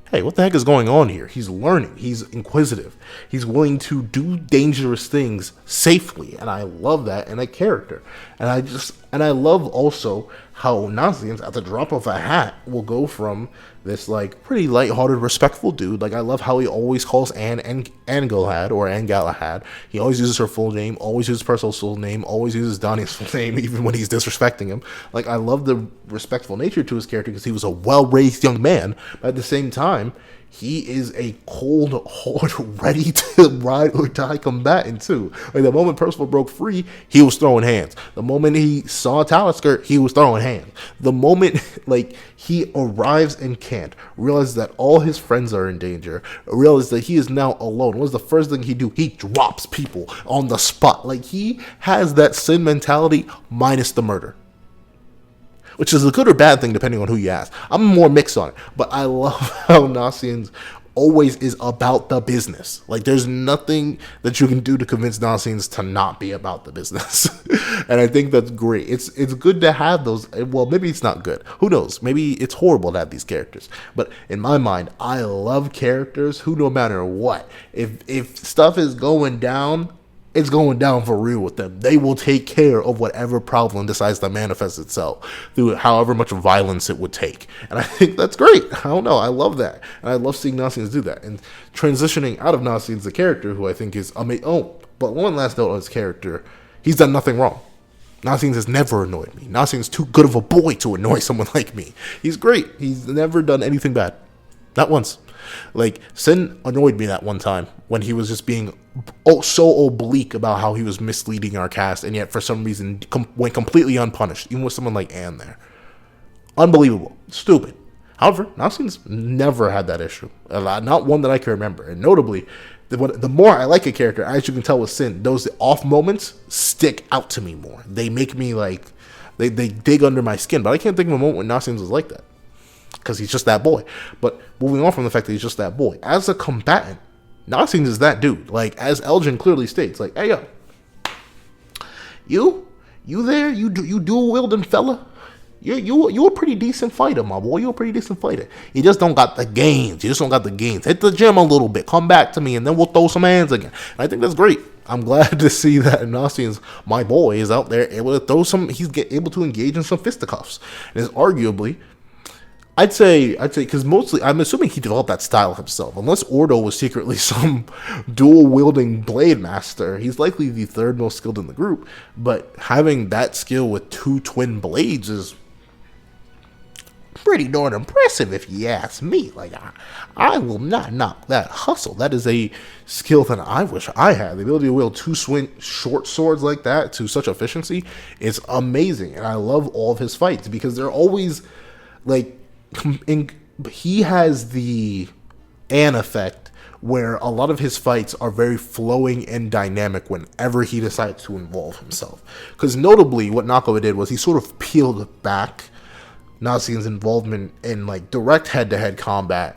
hey, what the heck is going on here? He's learning. He's inquisitive. He's willing to do dangerous things safely. And I love that in a character. And I love also how Nasiens, at the drop of a hat, will go from this, like, pretty lighthearted, respectful dude. Like, I love how he always calls Anne Galahad, or Anne Galahad. He always uses her full name, always uses Percival's full name, always uses Donny's full name, even when he's disrespecting him. Like, I love the respectful nature to his character because he was a well-raised young man, but at the same time, he is a cold, hard, ready to ride or die combatant too. Like, the moment Percival broke free, he was throwing hands. The moment he saw Talisker, he was throwing hands. The moment, like, he arrives in camp, realizes that all his friends are in danger, realizes that he is now alone. What's the first thing he do? He drops people on the spot. Like, he has that sin mentality minus the murder, which is a good or bad thing depending on who you ask. I'm more mixed on it, but I love how Nasiens always is about the business. Like, there's nothing that you can do to convince Nasiens to not be about the business. And I think that's great. It's good to have those. Well, maybe it's not good. Who knows? Maybe it's horrible to have these characters. But in my mind, I love characters who, no matter what, if stuff is going down, it's going down for real with them. They will take care of whatever problem decides to manifest itself through however much violence it would take. And I think that's great. I don't know. I love that. And I love seeing Nasiens do that. And transitioning out of Nasiens, the character who I think is amazing. Oh, but one last note on his character. He's done nothing wrong. Nasiens has never annoyed me. Nasiens too good of a boy to annoy someone like me. He's great. He's never done anything bad. Not once. Like, Sin annoyed me that one time when he was just being so oblique about how he was misleading our cast, and yet for some reason went completely unpunished, even with someone like Anne there. Unbelievable. Stupid. However, Nasiens never had that issue. Not one that I can remember. And notably, the more I like a character, as you can tell with Sin, those off moments stick out to me more. They make me, like, they dig under my skin. But I can't think of a moment when Nasiens was like that, because he's just that boy. But moving on from the fact that he's just that boy, as a combatant, Nasiens is that dude. Like, as Elgin clearly states, like, hey, yo, you there, you dual wielding fella, you a pretty decent fighter, my boy. You a pretty decent fighter. You just don't got the gains. Hit the gym a little bit. Come back to me, and then we'll throw some hands again. And I think that's great. I'm glad to see that Nasiens, my boy, is out there able to throw some. He's able to engage in some fisticuffs, and is arguably, I'd say, because mostly, I'm assuming he developed that style himself. Unless Ordo was secretly some dual-wielding blade master, he's likely the third most skilled in the group. But having that skill with two twin blades is pretty darn impressive, if you ask me. Like, I will not knock that hustle. That is a skill that I wish I had. The ability to wield two short swords like that to such efficiency is amazing. And I love all of his fights because they're always, like, he has the Anne effect where a lot of his fights are very flowing and dynamic whenever he decides to involve himself. Because notably, what Nako did was he sort of peeled back Nasien's involvement in, like, direct head-to-head combat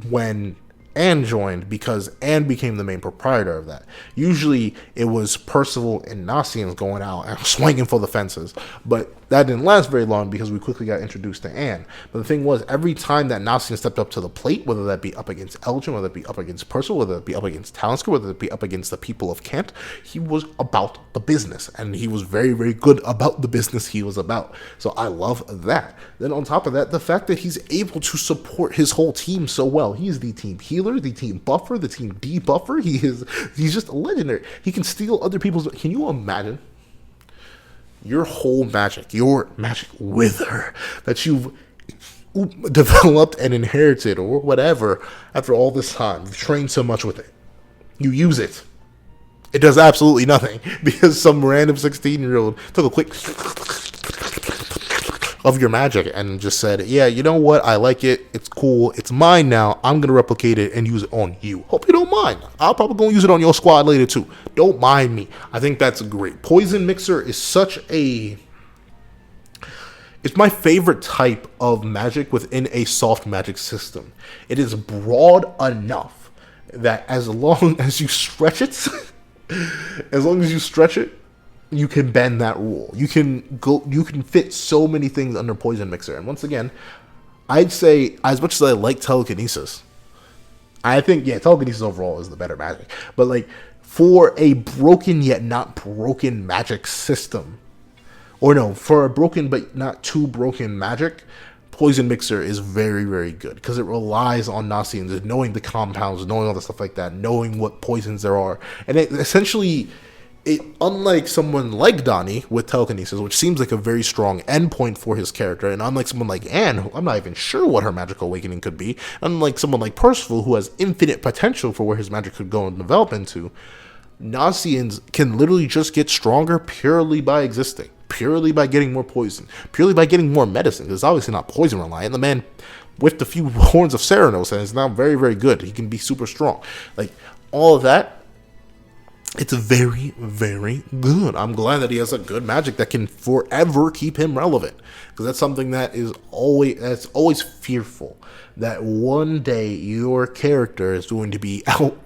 when Anne joined, because Anne became the main proprietor of that. Usually it was Percival and Nasiens going out and swinging for the fences, but that didn't last very long because we quickly got introduced to Anne. But the thing was, every time that Nasiens stepped up to the plate, whether that be up against Elgin, whether it be up against Percival, whether it be up against Talisker, whether it be up against the people of Kent, he was about the business, and he was very, very good about the business he was about. So I love that. Then on top of that, the fact that he's able to support his whole team so well. He's the team healer, the team buffer, the team debuffer. He's just legendary. He can steal other people's. Can you imagine your magic wither that you've developed and inherited or whatever after all this time? You've trained so much with it. You use it. It does absolutely nothing because some random 16-year-old took a quick of your magic and just said, yeah, you know what, I like it, it's cool, it's mine now, I'm gonna replicate it and use it on you. Hope you don't mind. I'll probably gonna use it on your squad later too. Don't mind me. I think that's great. Poison Mixer is such a, it's my favorite type of magic within a soft magic system. It is broad enough that as long as you stretch it, you can bend that rule. You can fit so many things under Poison Mixer. And once again, I'd say, as much as I like telekinesis, I think, yeah, telekinesis overall is the better magic. But like, for a broken yet not broken magic system, or no, for a broken but not too broken magic, Poison Mixer is very, very good because it relies on Nasiens and knowing the compounds, knowing all the stuff like that, knowing what poisons there are. And it essentially, unlike someone like Donny with telekinesis, which seems like a very strong endpoint for his character, and unlike someone like Anne, who I'm not even sure what her magical awakening could be, unlike someone like Percival, who has infinite potential for where his magic could go and develop into, Nasiens can literally just get stronger purely by existing, purely by getting more poison, purely by getting more medicine. It's obviously not poison reliant. The man with the few horns of Ceranos and is now very, very good. He can be super strong. Like, all of that, it's very, very good. I'm glad that he has a good magic that can forever keep him relevant, because that's something that's always fearful, that one day your character is going to be out.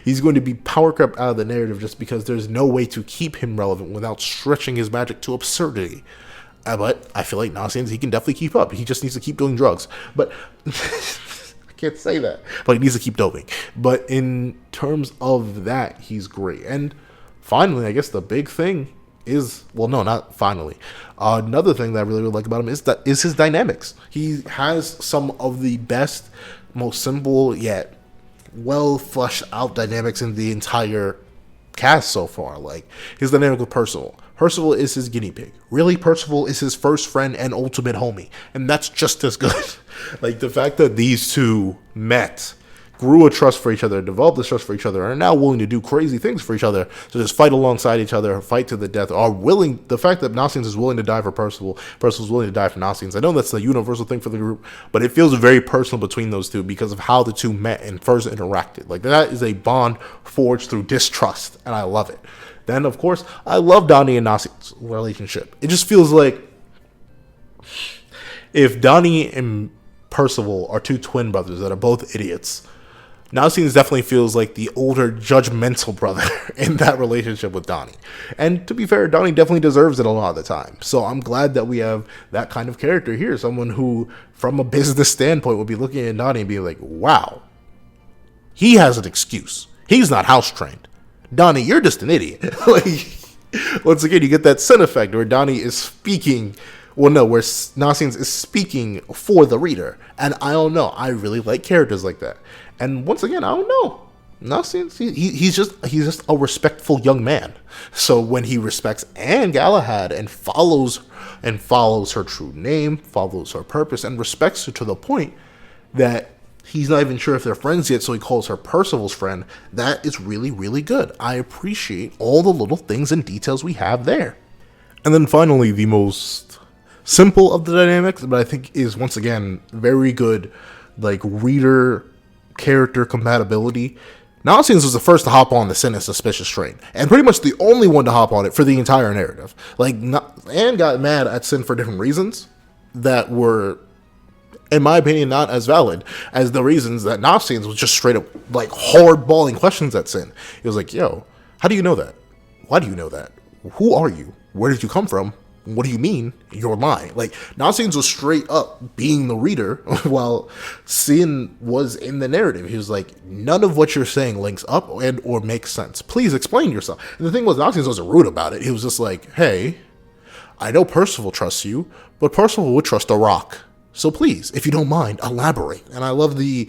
He's going to be power crept out of the narrative just because there's no way to keep him relevant without stretching his magic to absurdity. But I feel like Nasiens, he can definitely keep up. He just needs to keep doing drugs. But I can't say that. But he needs to keep doping. But in terms of that, he's great. And finally, I guess the big thing is, well, no, not finally. Another thing that I really, really like about him is his dynamics. He has some of the best, most simple yet well fleshed out dynamics in the entire cast so far. Like, his dynamic with Percival. Percival is his guinea pig. Really, Percival is his first friend and ultimate homie. And that's just as good. Like, the fact that these two met, grew a trust for each other, developed this trust for each other, and are now willing to do crazy things for each other, to just fight alongside each other, fight to the death, are willing, the fact that Nasiens is willing to die for Percival, Percival's willing to die for Nasiens. I know that's the universal thing for the group, but it feels very personal between those two because of how the two met and first interacted. Like, that is a bond forged through distrust, and I love it. Then, of course, I love Donny and Nasiens' relationship. It just feels like if Donny and Percival are two twin brothers that are both idiots, Nasiens definitely feels like the older, judgmental brother in that relationship with Donny. And to be fair, Donny definitely deserves it a lot of the time. So I'm glad that we have that kind of character here. Someone who, from a business standpoint, would be looking at Donny and be like, wow, he has an excuse. He's not house trained. Donny, you're just an idiot. Like, once again, you get that Sin effect where Donny is speaking, well, no, where Nasiens is speaking for the reader. And I don't know. I really like characters like that. And once again, I don't know. Nasiens, he's just a respectful young man. So when he respects Anne Galahad and follows her true name, follows her purpose, and respects her to the point that he's not even sure if they're friends yet, so he calls her Percival's friend, that is really, really good. I appreciate all the little things and details we have there. And then finally, the most simple of the dynamics, but I think is, once again, very good, like, reader character compatibility. Nasiens was the first to hop on the Sin and Suspicious train, and pretty much the only one to hop on it for the entire narrative. Like, Anne got mad at Sin for different reasons that were, in my opinion, not as valid as the reasons that Nasiens was just straight up, like, hard-balling questions at Sin. It was like, yo, how do you know that? Why do you know that? Who are you? Where did you come from? What do you mean? You're lying. Like, Nasiens was straight up being the reader while Sin was in the narrative. He was like, none of what you're saying links up and or makes sense. Please explain yourself. And the thing was, Nasiens wasn't rude about it. He was just like, hey, I know Percival trusts you, but Percival would trust a rock. So please, if you don't mind, elaborate. And I love the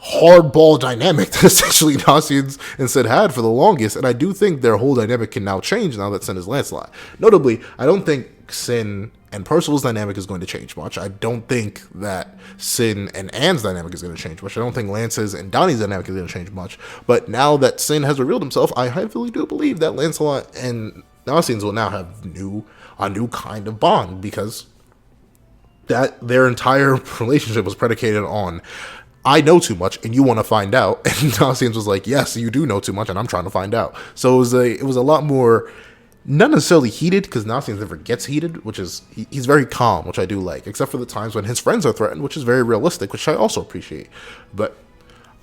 hardball dynamic that essentially Nasiens and Sin had for the longest, and I do think their whole dynamic can now change now that Sin is Lancelot. Notably, I don't think Sin and Percival's dynamic is going to change much. I don't think that Sin and Anne's dynamic is going to change much. I don't think Lance's and Donny's dynamic is going to change much. But now that Sin has revealed himself, I heavily do believe that Lancelot and Nasiens will now have a new kind of bond, because that their entire relationship was predicated on, I know too much and you want to find out. And Nasiens was like, yes, you do know too much and I'm trying to find out. So it was a lot more, not necessarily heated, because Nasiens never gets heated, which is, he's very calm, which I do like, except for the times when his friends are threatened, which is very realistic, which I also appreciate. But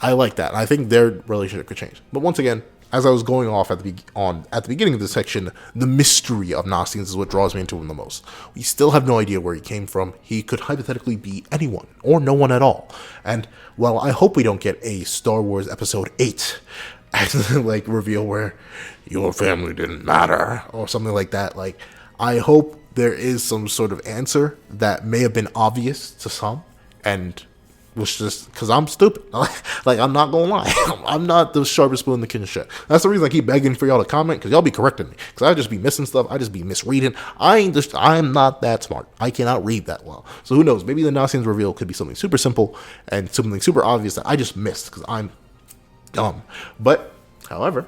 I like that. I think their relationship could change. But once again, as I was going off at the beginning of this section, the mystery of Nasiens is what draws me into him the most. We still have no idea where he came from. He could hypothetically be anyone or no one at all. And well, I hope we don't get a Star Wars Episode 8 like reveal where your family didn't matter or something like that. Like, I hope there is some sort of answer that may have been obvious to some and was just because I'm stupid. Like, I'm not gonna lie, I'm not the sharpest spoon in the kitchen shed. That's the reason I keep begging for y'all to comment, because y'all be correcting me, because I just be missing stuff, I just be misreading. I'm not that smart. I cannot read that well. So who knows, maybe the Nasiens reveal could be something super simple and something super obvious that I just missed because I'm dumb. But however,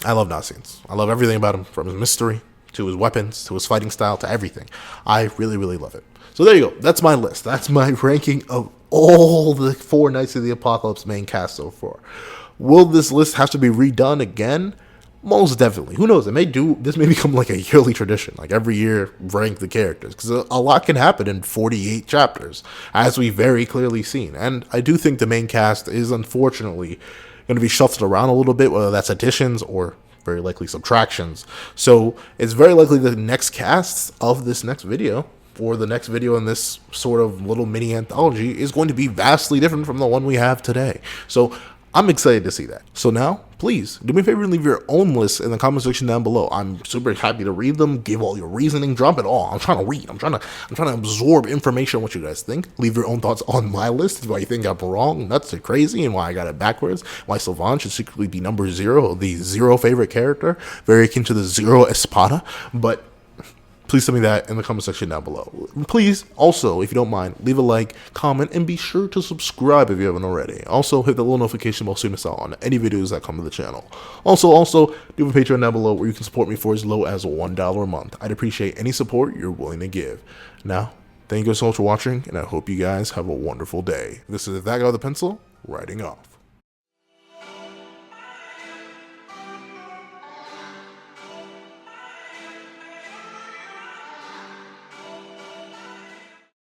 I love Nasiens. I love everything about him, from his mystery to his weapons to his fighting style to everything. I really, really love it. So there you go. That's my list. That's my ranking of all the 4 Knights of the Apocalypse main cast so far. Will this list have to be redone again? Most definitely. Who knows? This may become like a yearly tradition. Like, every year, rank the characters, because a lot can happen in 48 chapters, as we very clearly seen. And I do think the main cast is unfortunately going to be shuffled around a little bit, whether that's additions or very likely subtractions. So it's very likely the next casts of this next video, or the next video in this sort of little mini anthology, is going to be vastly different from the one we have today. So I'm excited to see that. So now, please do me a favor and leave your own list in the comment section down below. I'm super happy to read them. Give all your reasoning. Drop it all. I'm trying to read. I'm trying to absorb information on what you guys think. Leave your own thoughts on my list. Why you think I'm wrong, nuts, or crazy, and why I got it backwards. Why Sylvan should secretly be number 0, the 0 favorite character, very akin to the 0 Espada. But please tell me that in the comment section down below. Please, also, if you don't mind, leave a like, comment, and be sure to subscribe if you haven't already. Also, hit the little notification bell so you miss out on any videos that come to the channel. Also, do have a Patreon down below where you can support me for as low as $1 a month. I'd appreciate any support you're willing to give. Now, thank you so much for watching, and I hope you guys have a wonderful day. This is that guy with the pencil, writing off.